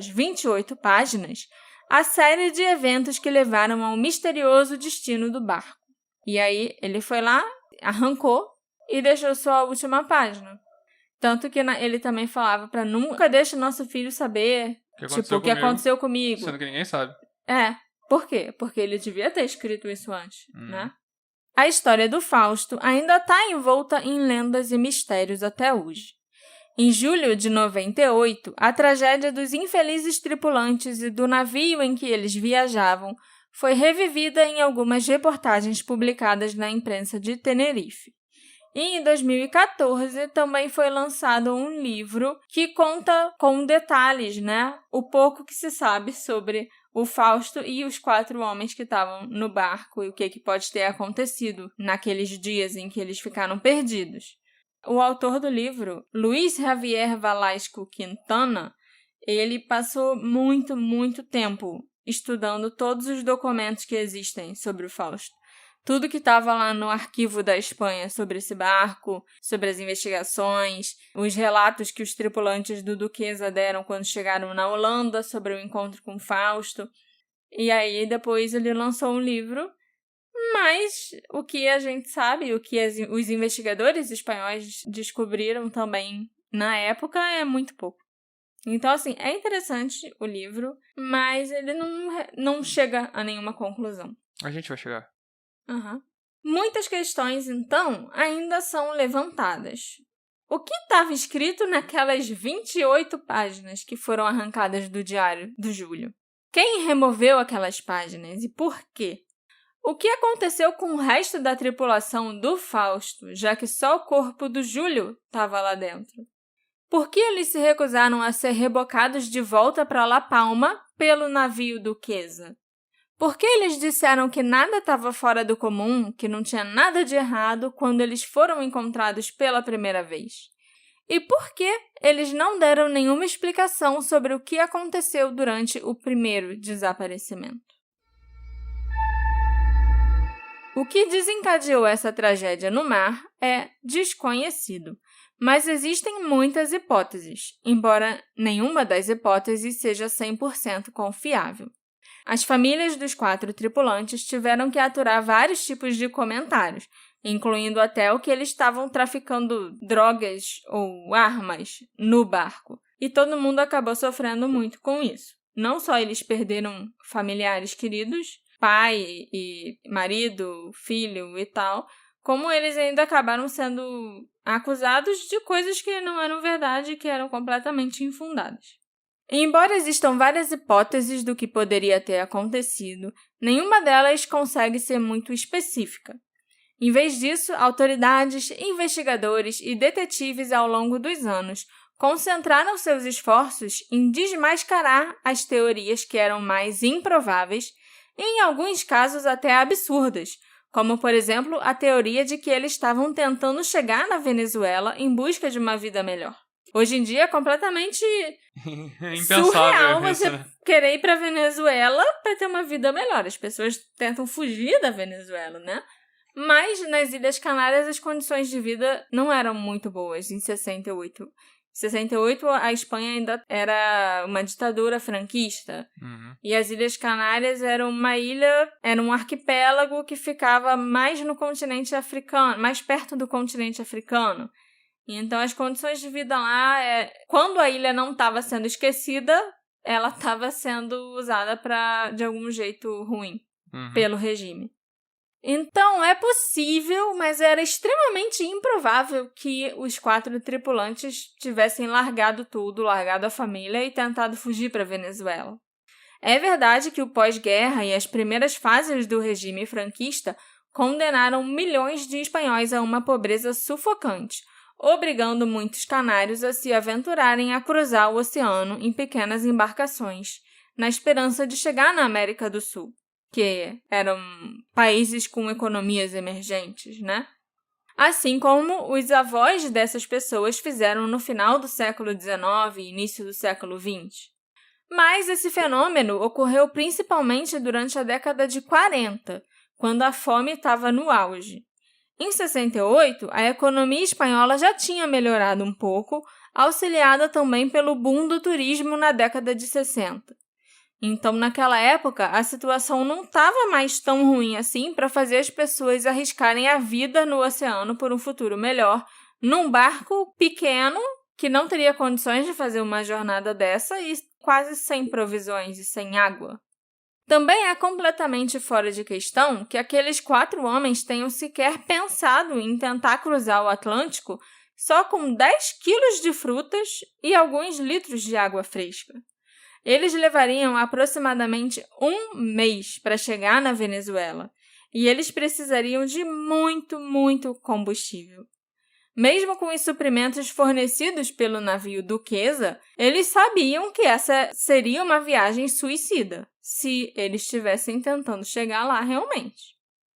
28 páginas, a série de eventos que levaram ao misterioso destino do barco. E aí ele foi lá, arrancou e deixou só a última página. Tanto que ele também falava para nunca deixe nosso filho saber o que aconteceu comigo. Sendo que ninguém sabe. Por quê? Porque ele devia ter escrito isso antes, né? A história do Fausto ainda está envolta em lendas e mistérios até hoje. Em julho de 98, a tragédia dos infelizes tripulantes e do navio em que eles viajavam foi revivida em algumas reportagens publicadas na imprensa de Tenerife. E em 2014 também foi lançado um livro que conta com detalhes, né, o pouco que se sabe sobre o Fausto e os 4 homens que estavam no barco e o que pode ter acontecido naqueles dias em que eles ficaram perdidos. O autor do livro, Luiz Javier Velasco Quintana, ele passou muito tempo estudando todos os documentos que existem sobre o Fausto. Tudo que estava lá no arquivo da Espanha sobre esse barco, sobre as investigações, os relatos que os tripulantes do Duquesa deram quando chegaram na Holanda sobre o encontro com Fausto. E aí, depois ele lançou um livro, mas o que a gente sabe, o que os investigadores espanhóis descobriram também na época é muito pouco. Então, assim, é interessante o livro, mas ele não chega a nenhuma conclusão. A gente vai chegar. Uhum. Muitas questões, então, ainda são levantadas. O que estava escrito naquelas 28 páginas que foram arrancadas do diário do Júlio? Quem removeu aquelas páginas e por quê? O que aconteceu com o resto da tripulação do Fausto, já que só o corpo do Júlio estava lá dentro? Por que eles se recusaram a ser rebocados de volta para La Palma pelo navio Duquesa? Por que eles disseram que nada estava fora do comum, que não tinha nada de errado quando eles foram encontrados pela primeira vez? E por que eles não deram nenhuma explicação sobre o que aconteceu durante o primeiro desaparecimento? O que desencadeou essa tragédia no mar é desconhecido, mas existem muitas hipóteses, embora nenhuma das hipóteses seja 100% confiável. As famílias dos 4 tripulantes tiveram que aturar vários tipos de comentários, incluindo até o que eles estavam traficando drogas ou armas no barco. E todo mundo acabou sofrendo muito com isso. Não só eles perderam familiares queridos, pai e marido, filho e tal, como eles ainda acabaram sendo acusados de coisas que não eram verdade e que eram completamente infundadas. E embora existam várias hipóteses do que poderia ter acontecido, nenhuma delas consegue ser muito específica. Em vez disso, autoridades, investigadores e detetives ao longo dos anos concentraram seus esforços em desmascarar as teorias que eram mais improváveis e, em alguns casos, até absurdas, como, por exemplo, a teoria de que eles estavam tentando chegar na Venezuela em busca de uma vida melhor. Hoje em dia é completamente surreal você querer ir para a Venezuela para ter uma vida melhor. As pessoas tentam fugir da Venezuela, né? Mas nas Ilhas Canárias as condições de vida não eram muito boas em 68. Em 68 a Espanha ainda era uma ditadura franquista. Uhum. E as Ilhas Canárias eram uma ilha, era um arquipélago que ficava mais no continente africano, mais perto do continente africano. Então, as condições de vida lá, quando a ilha não estava sendo esquecida, ela estava sendo usada de algum jeito ruim pelo regime. Então, é possível, mas era extremamente improvável que os 4 tripulantes tivessem largado tudo, largado a família e tentado fugir para a Venezuela. É verdade que o pós-guerra e as primeiras fases do regime franquista condenaram milhões de espanhóis a uma pobreza sufocante, obrigando muitos canários a se aventurarem a cruzar o oceano em pequenas embarcações, na esperança de chegar na América do Sul, que eram países com economias emergentes, né? Assim como os avós dessas pessoas fizeram no final do século XIX e início do século XX. Mas esse fenômeno ocorreu principalmente durante a década de 40, quando a fome estava no auge. Em 68, a economia espanhola já tinha melhorado um pouco, auxiliada também pelo boom do turismo na década de 60. Então, naquela época, a situação não estava mais tão ruim assim para fazer as pessoas arriscarem a vida no oceano por um futuro melhor, num barco pequeno que não teria condições de fazer uma jornada dessa e quase sem provisões e sem água. Também é completamente fora de questão que aqueles 4 homens tenham sequer pensado em tentar cruzar o Atlântico só com 10 quilos de frutas e alguns litros de água fresca. Eles levariam aproximadamente 1 mês para chegar na Venezuela e eles precisariam de muito combustível. Mesmo com os suprimentos fornecidos pelo navio Duquesa, eles sabiam que essa seria uma viagem suicida, se eles estivessem tentando chegar lá realmente.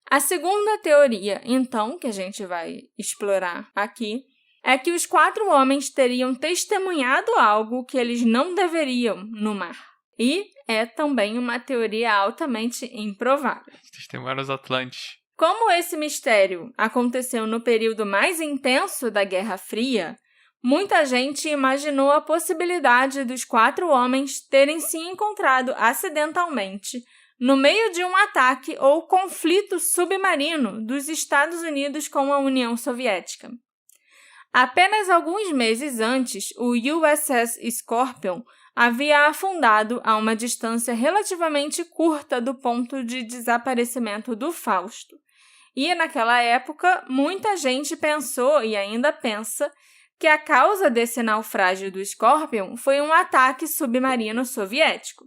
A segunda teoria, então, que a gente vai explorar aqui, é que os 4 homens teriam testemunhado algo que eles não deveriam no mar. E é também uma teoria altamente improvável. Testemunharam os Atlantes. Como esse mistério aconteceu no período mais intenso da Guerra Fria, muita gente imaginou a possibilidade dos 4 homens terem se encontrado acidentalmente no meio de um ataque ou conflito submarino dos Estados Unidos com a União Soviética. Apenas alguns meses antes, o USS Scorpion havia afundado a uma distância relativamente curta do ponto de desaparecimento do Fausto. E, naquela época, muita gente pensou e ainda pensa que a causa desse naufrágio do Scorpion foi um ataque submarino soviético.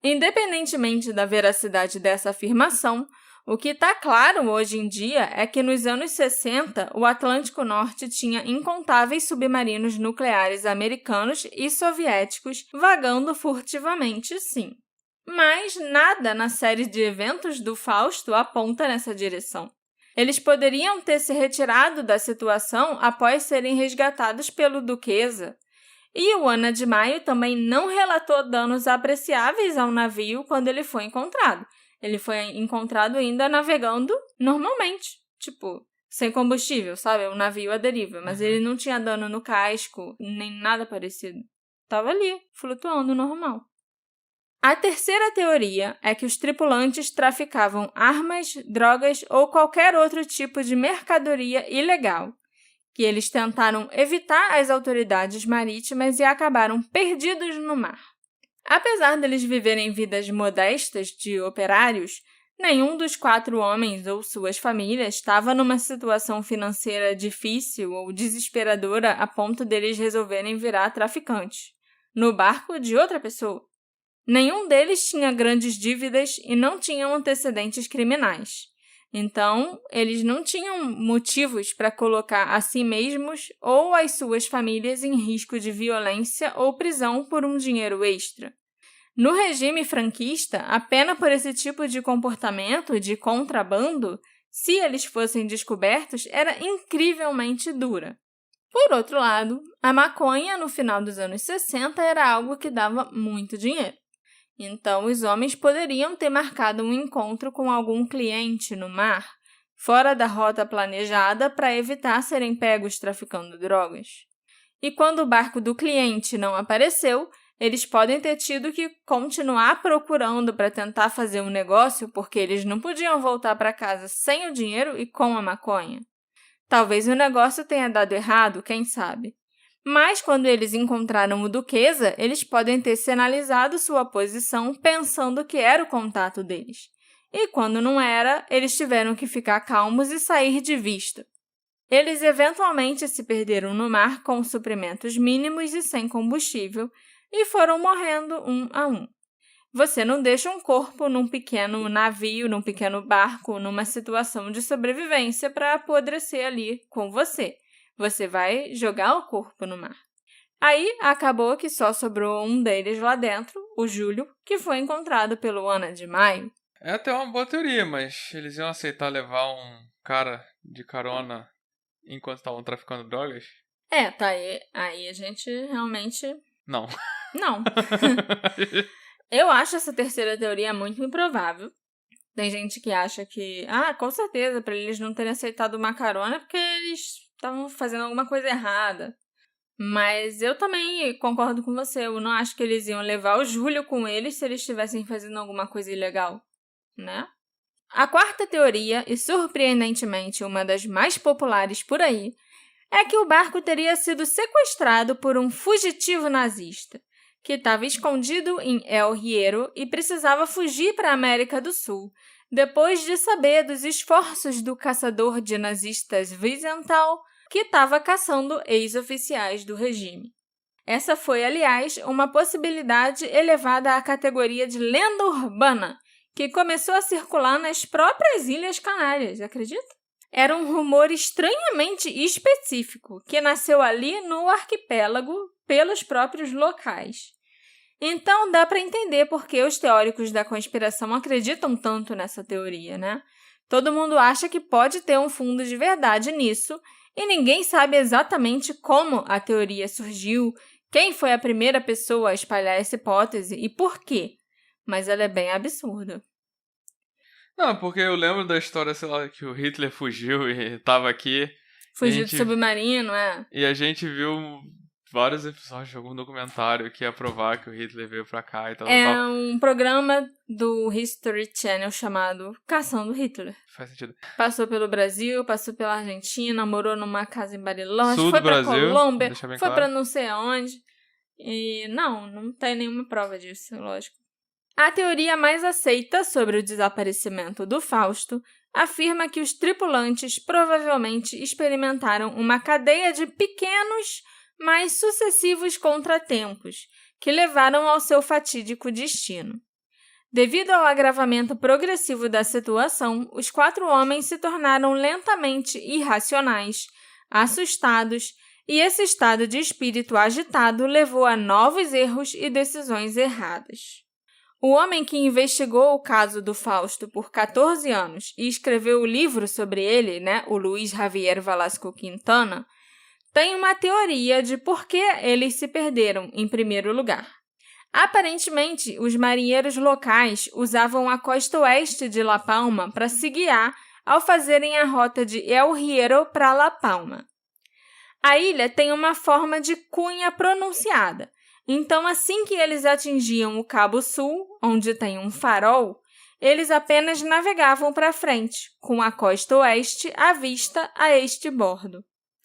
Independentemente da veracidade dessa afirmação, o que está claro hoje em dia é que nos anos 60 o Atlântico Norte tinha incontáveis submarinos nucleares americanos e soviéticos vagando furtivamente, sim. Mas nada na série de eventos do Fausto aponta nessa direção. Eles poderiam ter se retirado da situação após serem resgatados pelo Duquesa. E o Ana de Maio também não relatou danos apreciáveis ao navio quando ele foi encontrado. Ele foi encontrado ainda navegando normalmente, sem combustível, sabe? O navio à deriva, mas ele não tinha dano no casco, nem nada parecido. Tava ali, flutuando normal. A terceira teoria é que os tripulantes traficavam armas, drogas ou qualquer outro tipo de mercadoria ilegal, que eles tentaram evitar as autoridades marítimas e acabaram perdidos no mar. Apesar deles viverem vidas modestas de operários, nenhum dos 4 homens ou suas famílias estava numa situação financeira difícil ou desesperadora a ponto deles resolverem virar traficantes, no barco de outra pessoa. Nenhum deles tinha grandes dívidas e não tinham antecedentes criminais. Então, eles não tinham motivos para colocar a si mesmos ou as suas famílias em risco de violência ou prisão por um dinheiro extra. No regime franquista, a pena por esse tipo de comportamento de contrabando, se eles fossem descobertos, era incrivelmente dura. Por outro lado, a maconha no final dos anos 60 era algo que dava muito dinheiro. Então, os homens poderiam ter marcado um encontro com algum cliente no mar, fora da rota planejada, para evitar serem pegos traficando drogas. E quando o barco do cliente não apareceu, eles podem ter tido que continuar procurando para tentar fazer um negócio porque eles não podiam voltar para casa sem o dinheiro e com a maconha. Talvez o negócio tenha dado errado, quem sabe? Mas, quando eles encontraram o Duquesa, eles podem ter sinalizado sua posição pensando que era o contato deles. E, quando não era, eles tiveram que ficar calmos e sair de vista. Eles eventualmente se perderam no mar com suprimentos mínimos e sem combustível e foram morrendo um a um. Você não deixa um corpo num pequeno navio, num pequeno barco, numa situação de sobrevivência para apodrecer ali com você. Você vai jogar o corpo no mar. Aí, acabou que só sobrou um deles lá dentro, o Júlio, que foi encontrado pelo Ana de Maio. É até uma boa teoria, mas eles iam aceitar levar um cara de carona enquanto estavam traficando drogas? Tá aí a gente realmente... Não. Não. Eu acho essa terceira teoria muito improvável. Tem gente que acha que, com certeza, para eles não terem aceitado uma carona porque eles estavam fazendo alguma coisa errada. Mas eu também concordo com você. Eu não acho que eles iam levar o Júlio com eles se eles estivessem fazendo alguma coisa ilegal, né? A quarta teoria, e surpreendentemente uma das mais populares por aí, é que o barco teria sido sequestrado por um fugitivo nazista, que estava escondido em El Hierro e precisava fugir para a América do Sul, depois de saber dos esforços do caçador de nazistas Wiesenthal, que estava caçando ex-oficiais do regime. Essa foi, aliás, uma possibilidade elevada à categoria de lenda urbana, que começou a circular nas próprias Ilhas Canárias, acredita? Era um rumor estranhamente específico, que nasceu ali no arquipélago pelos próprios locais. Então, dá para entender por que os teóricos da conspiração acreditam tanto nessa teoria, né? Todo mundo acha que pode ter um fundo de verdade nisso, e ninguém sabe exatamente como a teoria surgiu, quem foi a primeira pessoa a espalhar essa hipótese e por quê. Mas ela é bem absurda. Não, porque eu lembro da história, sei lá, que o Hitler fugiu e tava aqui. Fugiu do submarino, é. E a gente viu vários episódios de algum documentário que ia provar que o Hitler veio pra cá e tal. Um programa do History Channel chamado Caçando Hitler. Faz sentido. Passou pelo Brasil, passou pela Argentina, morou numa casa em Bariloche, Sul foi do pra Brasil, Colômbia, foi claro. Pra não sei aonde. E não tem nenhuma prova disso, lógico. A teoria mais aceita sobre o desaparecimento do Fausto afirma que os tripulantes provavelmente experimentaram uma cadeia de pequenos, mas sucessivos contratempos que levaram ao seu fatídico destino. Devido ao agravamento progressivo da situação, os 4 homens se tornaram lentamente irracionais, assustados, e esse estado de espírito agitado levou a novos erros e decisões erradas. O homem que investigou o caso do Fausto por 14 anos e escreveu o livro sobre ele, o Luiz Javier Velasco Quintana, tem uma teoria de por que eles se perderam, em primeiro lugar. Aparentemente, os marinheiros locais usavam a costa oeste de La Palma para se guiar ao fazerem a rota de El Hierro para La Palma. A ilha tem uma forma de cunha pronunciada, então assim que eles atingiam o Cabo Sul, onde tem um farol, eles apenas navegavam para frente, com a costa oeste à vista a este bordo.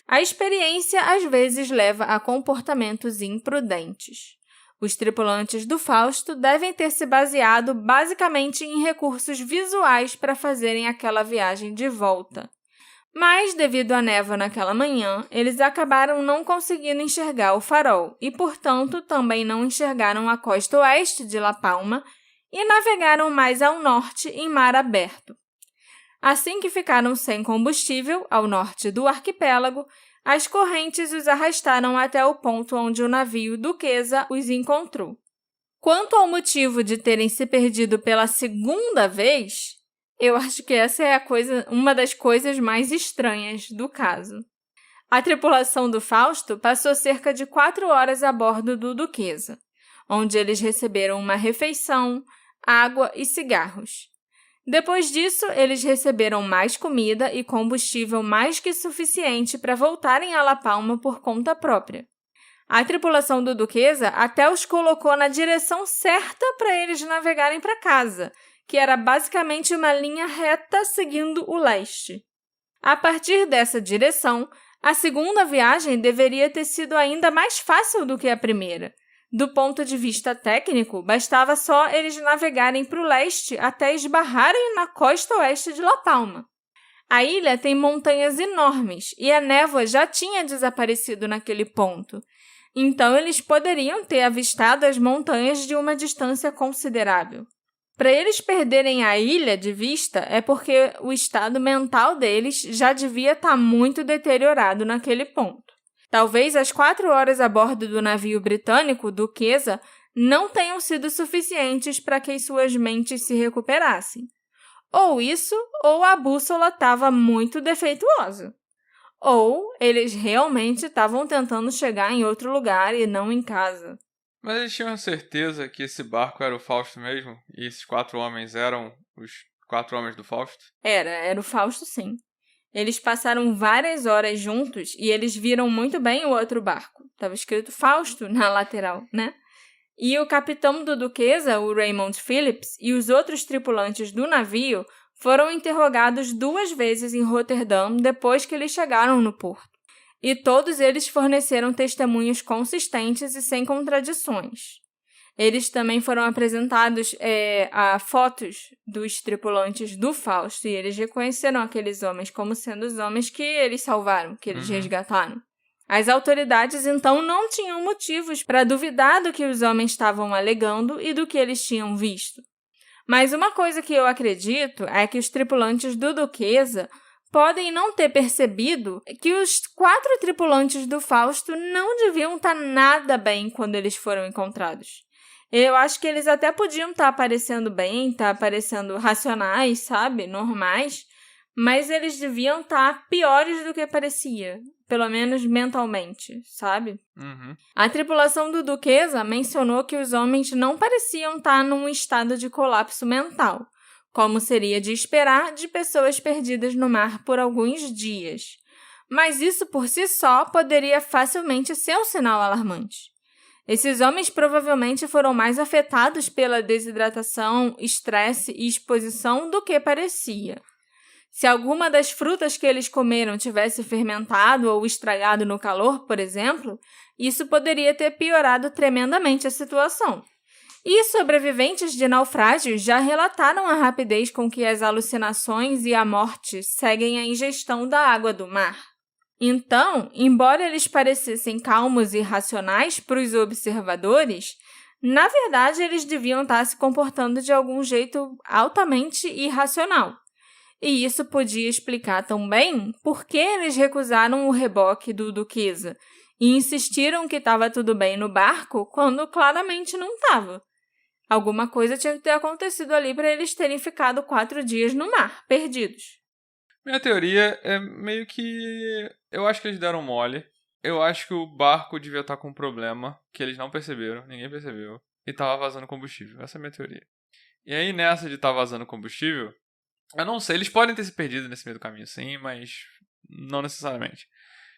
A experiência às vezes leva a comportamentos imprudentes. Os tripulantes do Fausto devem ter se baseado basicamente em recursos visuais para fazerem aquela viagem de volta. Mas, devido à névoa naquela manhã, eles acabaram não conseguindo enxergar o farol e, portanto, também não enxergaram a costa oeste de La Palma e navegaram mais ao norte em mar aberto. Assim que ficaram sem combustível, ao norte do arquipélago, as correntes os arrastaram até o ponto onde o navio Duquesa os encontrou. Quanto ao motivo de terem se perdido pela segunda vez, eu acho que essa é uma das coisas mais estranhas do caso. A tripulação do Fausto passou cerca de 4 horas a bordo do Duquesa, onde eles receberam uma refeição, água e cigarros. Depois disso, eles receberam mais comida e combustível mais que suficiente para voltarem a La Palma por conta própria. A tripulação do Duquesa até os colocou na direção certa para eles navegarem para casa, que era basicamente uma linha reta seguindo o leste. A partir dessa direção, a segunda viagem deveria ter sido ainda mais fácil do que a primeira. Do ponto de vista técnico, bastava só eles navegarem para o leste até esbarrarem na costa oeste de La Palma. A ilha tem montanhas enormes e a névoa já tinha desaparecido naquele ponto. Então, eles poderiam ter avistado as montanhas de uma distância considerável. Para eles perderem a ilha de vista é porque o estado mental deles já devia estar muito deteriorado naquele ponto. Talvez as 4 horas a bordo do navio britânico Duquesa não tenham sido suficientes para que as suas mentes se recuperassem. Ou isso, ou a bússola estava muito defeituosa. Ou eles realmente estavam tentando chegar em outro lugar e não em casa. Mas eles tinham certeza que esse barco era o Fausto mesmo? E esses 4 homens eram os 4 homens do Fausto? Era o Fausto, sim. Eles passaram várias horas juntos e eles viram muito bem o outro barco. Estava escrito Fausto na lateral, né? E o capitão do Duquesa, o Raymond Phillips, e os outros tripulantes do navio foram interrogados 2 vezes em Roterdã depois que eles chegaram no porto. E todos eles forneceram testemunhos consistentes e sem contradições. Eles também foram apresentados a fotos dos tripulantes do Fausto e eles reconheceram aqueles homens como sendo os homens que eles salvaram, que eles resgataram. As autoridades, então, não tinham motivos para duvidar do que os homens estavam alegando e do que eles tinham visto. Mas uma coisa que eu acredito é que os tripulantes do Duquesa podem não ter percebido que os 4 tripulantes do Fausto não deviam estar nada bem quando eles foram encontrados. Eu acho que eles até podiam estar aparecendo bem, estar aparecendo racionais, sabe? Normais. Mas eles deviam estar piores do que parecia. Pelo menos mentalmente, sabe? A tripulação do Duquesa mencionou que os homens não pareciam estar num estado de colapso mental, como seria de esperar de pessoas perdidas no mar por alguns dias. Mas isso por si só poderia facilmente ser um sinal alarmante. Esses homens provavelmente foram mais afetados pela desidratação, estresse e exposição do que parecia. Se alguma das frutas que eles comeram tivesse fermentado ou estragado no calor, por exemplo, isso poderia ter piorado tremendamente a situação. E sobreviventes de naufrágios já relataram a rapidez com que as alucinações e a morte seguem a ingestão da água do mar. Então, embora eles parecessem calmos e racionais para os observadores, na verdade eles deviam estar se comportando de algum jeito altamente irracional. E isso podia explicar também por que eles recusaram o reboque do Duquesa e insistiram que estava tudo bem no barco quando claramente não estava. Alguma coisa tinha que ter acontecido ali para eles terem ficado 4 dias no mar, perdidos. Minha teoria é meio que... Eu acho que eles deram mole. Eu acho que o barco devia estar com um problema que eles não perceberam, ninguém percebeu, e tava vazando combustível. Essa é a minha teoria. E aí, nessa de estar vazando combustível, eu não sei, eles podem ter se perdido nesse meio do caminho, sim, mas não necessariamente.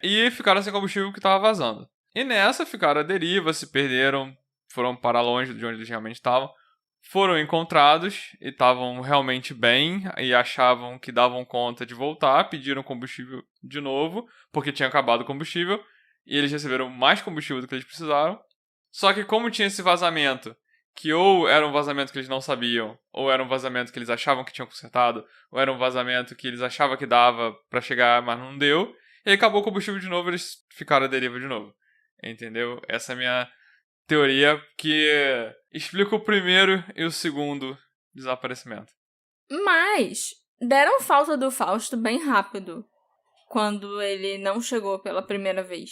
E ficaram sem combustível que tava vazando. E nessa ficaram à deriva, se perderam, foram para longe de onde eles realmente estavam. Foram encontrados e estavam realmente bem e achavam que davam conta de voltar, pediram combustível de novo, porque tinha acabado o combustível, e eles receberam mais combustível do que eles precisaram. Só que como tinha esse vazamento, que ou era um vazamento que eles não sabiam, ou era um vazamento que eles achavam que tinham consertado, ou era um vazamento que eles achavam que dava pra chegar, mas não deu, e aí acabou o combustível de novo e eles ficaram à deriva de novo. Entendeu? Essa é a minha teoria que explica o primeiro e o segundo desaparecimento. Mas deram falta do Fausto bem rápido, quando ele não chegou pela primeira vez.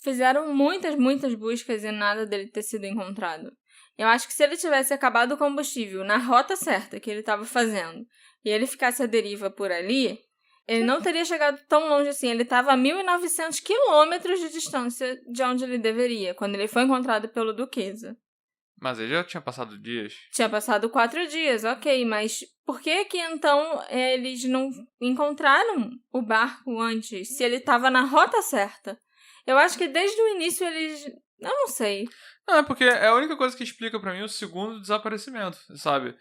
Fizeram muitas buscas e nada dele ter sido encontrado. Eu acho que se ele tivesse acabado o combustível na rota certa que ele estava fazendo e ele ficasse à deriva por ali, ele não teria chegado tão longe assim. Ele estava a 1.900 quilômetros de distância de onde ele deveria, quando ele foi encontrado pelo Duquesa. Mas ele já tinha passado dias. Tinha passado 4 dias, ok, mas por que então eles não encontraram o barco antes, se ele estava na rota certa? Eu acho que desde o início eles... Eu não sei. Não, é porque é a única coisa que explica pra mim o segundo desaparecimento, sabe?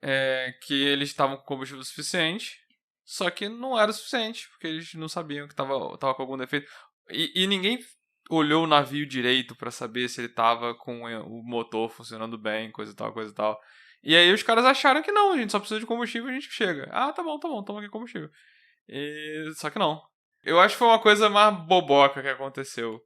É que eles estavam com combustível suficiente, só que não era o suficiente, porque eles não sabiam que tava com algum defeito. E ninguém olhou o navio direito pra saber se ele tava com o motor funcionando bem, coisa e tal, coisa e tal. E aí os caras acharam que não, a gente só precisa de combustível e a gente chega. Ah, tá bom, toma aqui combustível. Só que não. Eu acho que foi uma coisa mais boboca que aconteceu.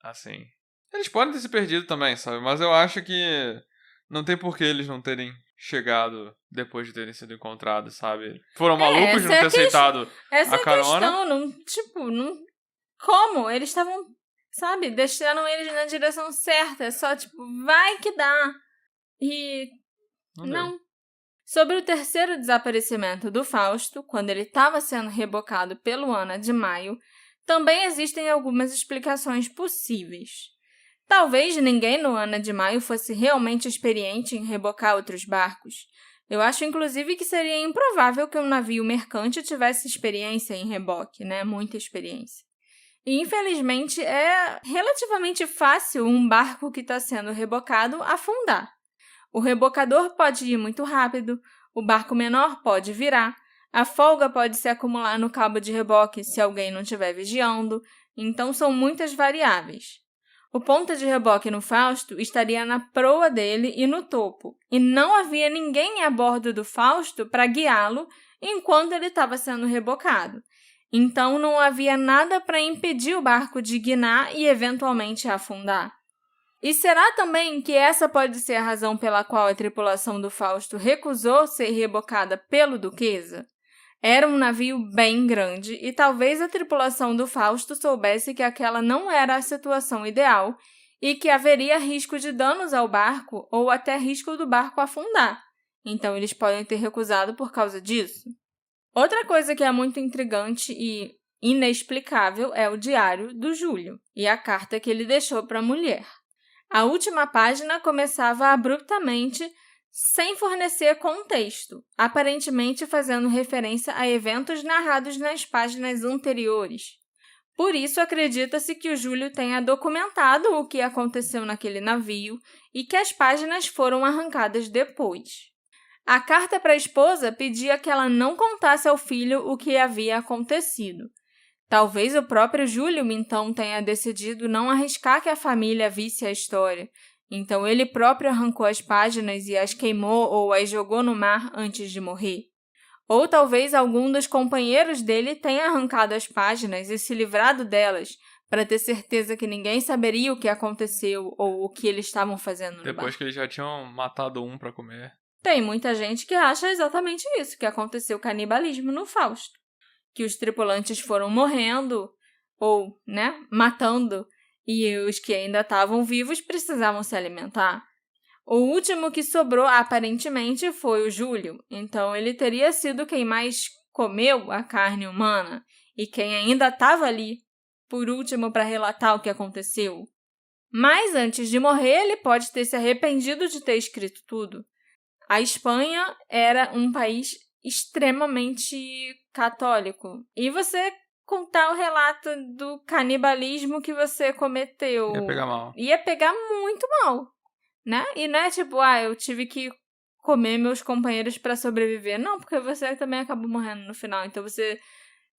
Assim. Eles podem ter se perdido também, sabe? Mas eu acho que não tem por que eles não terem chegado depois de terem sido encontrados, sabe? Foram malucos de não ter aceitado a carona. Essa é a questão, não... Como? Eles estavam, sabe, deixaram eles na direção certa, é só vai que dá. E... Não. Sobre o terceiro desaparecimento do Fausto, quando ele estava sendo rebocado pelo Ana de Maio, também existem algumas explicações possíveis. Talvez ninguém no Ana de Maio fosse realmente experiente em rebocar outros barcos. Eu acho, inclusive, que seria improvável que um navio mercante tivesse experiência em reboque, né? Muita experiência. E, infelizmente, é relativamente fácil um barco que está sendo rebocado afundar. O rebocador pode ir muito rápido, o barco menor pode virar, a folga pode se acumular no cabo de reboque se alguém não estiver vigiando, então são muitas variáveis. O ponta de reboque no Fausto estaria na proa dele e no topo, e não havia ninguém a bordo do Fausto para guiá-lo enquanto ele estava sendo rebocado. Então não havia nada para impedir o barco de guinar e eventualmente afundar. E será também que essa pode ser a razão pela qual a tripulação do Fausto recusou ser rebocada pelo Duquesa? Era um navio bem grande e talvez a tripulação do Fausto soubesse que aquela não era a situação ideal e que haveria risco de danos ao barco ou até risco do barco afundar. Então eles podem ter recusado por causa disso. Outra coisa que é muito intrigante e inexplicável é o diário do Júlio e a carta que ele deixou para a mulher. A última página começava abruptamente, sem fornecer contexto, aparentemente fazendo referência a eventos narrados nas páginas anteriores. Por isso, acredita-se que o Júlio tenha documentado o que aconteceu naquele navio e que as páginas foram arrancadas depois. A carta para a esposa pedia que ela não contasse ao filho o que havia acontecido. Talvez o próprio Júlio, então, tenha decidido não arriscar que a família visse a história. Então, ele próprio arrancou as páginas e as queimou ou as jogou no mar antes de morrer. Ou talvez algum dos companheiros dele tenha arrancado as páginas e se livrado delas, para ter certeza que ninguém saberia o que aconteceu ou o que eles estavam fazendo no Depois barco. que eles já tinham matado um pra comer. Tem muita gente que acha exatamente isso, que aconteceu canibalismo no Fausto. Que os tripulantes foram morrendo ou, matando, e os que ainda estavam vivos precisavam se alimentar. O último que sobrou, aparentemente, foi o Júlio. Então, ele teria sido quem mais comeu a carne humana e quem ainda estava ali, por último, para relatar o que aconteceu. Mas, antes de morrer, ele pode ter se arrependido de ter escrito tudo. A Espanha era um país extremamente católico. E você contar o relato do canibalismo que você cometeu... Ia pegar mal. Ia pegar muito mal. Né? E não é tipo, eu tive que comer meus companheiros para sobreviver. Não, porque você também acabou morrendo no final. Então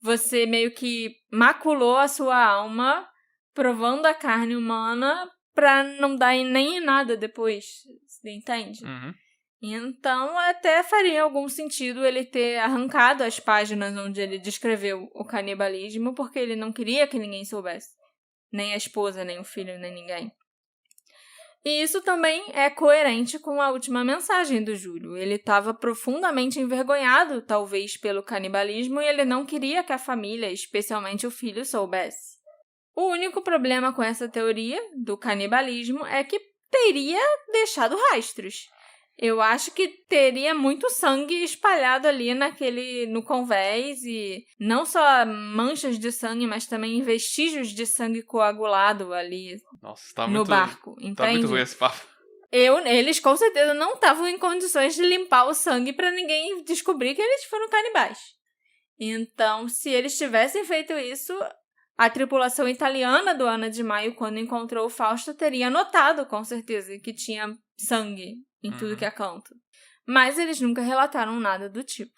você meio que maculou a sua alma provando a carne humana pra não dar nem em nada depois. Você entende? Uhum. Então até faria algum sentido ele ter arrancado as páginas onde ele descreveu o canibalismo, porque ele não queria que ninguém soubesse. Nem a esposa, nem o filho, nem ninguém. E isso também é coerente com a última mensagem do Júlio. Ele estava profundamente envergonhado, talvez, pelo canibalismo, e ele não queria que a família, especialmente o filho, soubesse. O único problema com essa teoria do canibalismo é que teria deixado rastros. Eu acho que teria muito sangue espalhado ali no convés, e não só manchas de sangue, mas também vestígios de sangue coagulado ali. Nossa, no barco, entende? Tá muito ruim esse papo. Eles com certeza não estavam em condições de limpar o sangue para ninguém descobrir que eles foram canibais. Então, se eles tivessem feito isso, a tripulação italiana do Ana de Maio, quando encontrou o Fausto, teria notado com certeza que tinha sangue em tudo que é canto. Mas eles nunca relataram nada do tipo.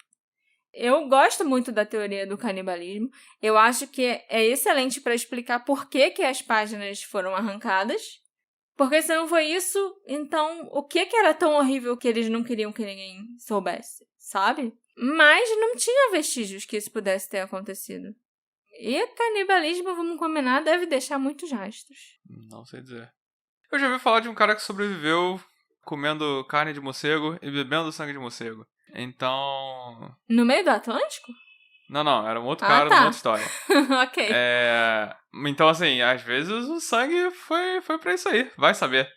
Eu gosto muito da teoria do canibalismo. Eu acho que é excelente para explicar por que as páginas foram arrancadas. Porque se não foi isso, então o que era tão horrível que eles não queriam que ninguém soubesse, sabe? Mas não tinha vestígios que isso pudesse ter acontecido. E canibalismo, vamos combinar, deve deixar muitos rastros. Não sei dizer. Eu já ouvi falar de um cara que sobreviveu comendo carne de morcego e bebendo sangue de morcego. Então... No meio do Atlântico? Não, era um outro cara numa outra história. Ok. Então, assim, às vezes o sangue foi pra isso aí. Vai saber.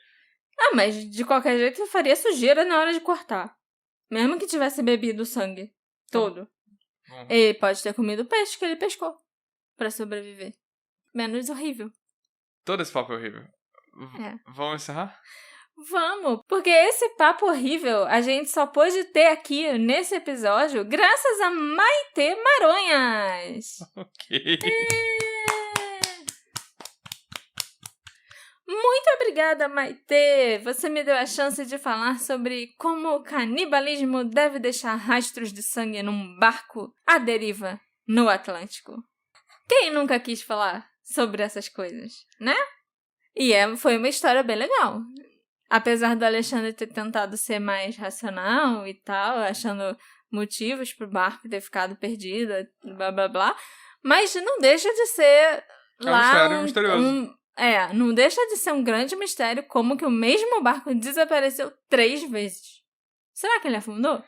Mas de qualquer jeito faria sujeira na hora de cortar. Mesmo que tivesse bebido o sangue todo. Ele pode ter comido o peixe que ele pescou pra sobreviver. Menos horrível. Todo esse papo é horrível. Vamos encerrar? Vamos, porque esse papo horrível a gente só pôde ter aqui nesse episódio graças a Maitê Maronhas. Ok. Muito obrigada, Maitê! Você me deu a chance de falar sobre como o canibalismo deve deixar rastros de sangue num barco à deriva no Atlântico. Quem nunca quis falar sobre essas coisas, né? E foi uma história bem legal. Apesar do Alexandre ter tentado ser mais racional e tal, achando motivos pro barco ter ficado perdido, blá blá blá, mas não deixa de ser um misterioso. Não deixa de ser um grande mistério como que o mesmo barco desapareceu 3 vezes. Será que ele afundou?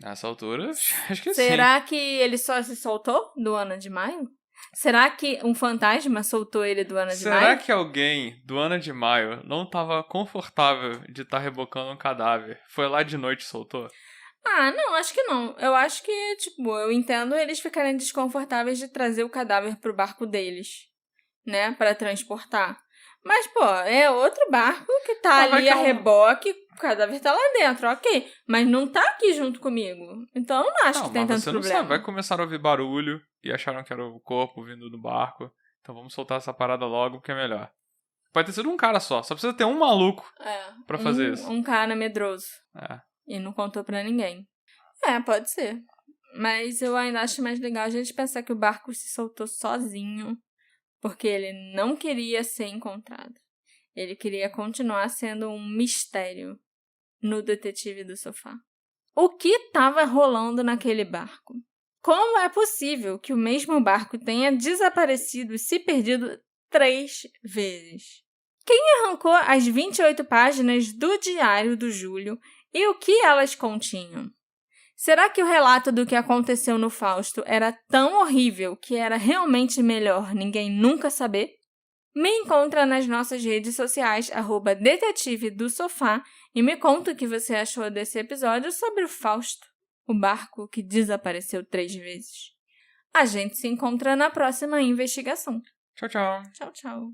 Nessa altura, acho que sim. Será que ele só se soltou do Ana de Maio? Será que um fantasma soltou ele do Ana de Maio? Será que alguém do Ana de Maio não estava confortável de estar rebocando um cadáver? Foi lá de noite e soltou? Não, acho que não. Eu acho que, eu entendo eles ficarem desconfortáveis de trazer o cadáver pro barco deles, né, pra transportar. Mas, é outro barco que tá ali a reboque, o cadáver tá lá dentro, ok. Mas não tá aqui junto comigo. Então eu não acho que tem tanto problema. Não sabe, vai começar a ouvir barulho e acharam que era o corpo vindo do barco. Então vamos soltar essa parada logo, que é melhor. Pode ter sido um cara só precisa ter um maluco pra fazer isso. Um cara medroso. É. E não contou pra ninguém. Pode ser. Mas eu ainda acho mais legal a gente pensar que o barco se soltou sozinho, porque ele não queria ser encontrado. Ele queria continuar sendo um mistério no Detetive do Sofá. O que estava rolando naquele barco? Como é possível que o mesmo barco tenha desaparecido e se perdido 3 vezes? Quem arrancou as 28 páginas do diário do Júlio e o que elas continham? Será que o relato do que aconteceu no Fausto era tão horrível que era realmente melhor ninguém nunca saber? Me encontra nas nossas redes sociais, @Detetive do Sofá, e me conta o que você achou desse episódio sobre o Fausto, o barco que desapareceu 3 vezes. A gente se encontra na próxima investigação. Tchau, tchau. Tchau, tchau.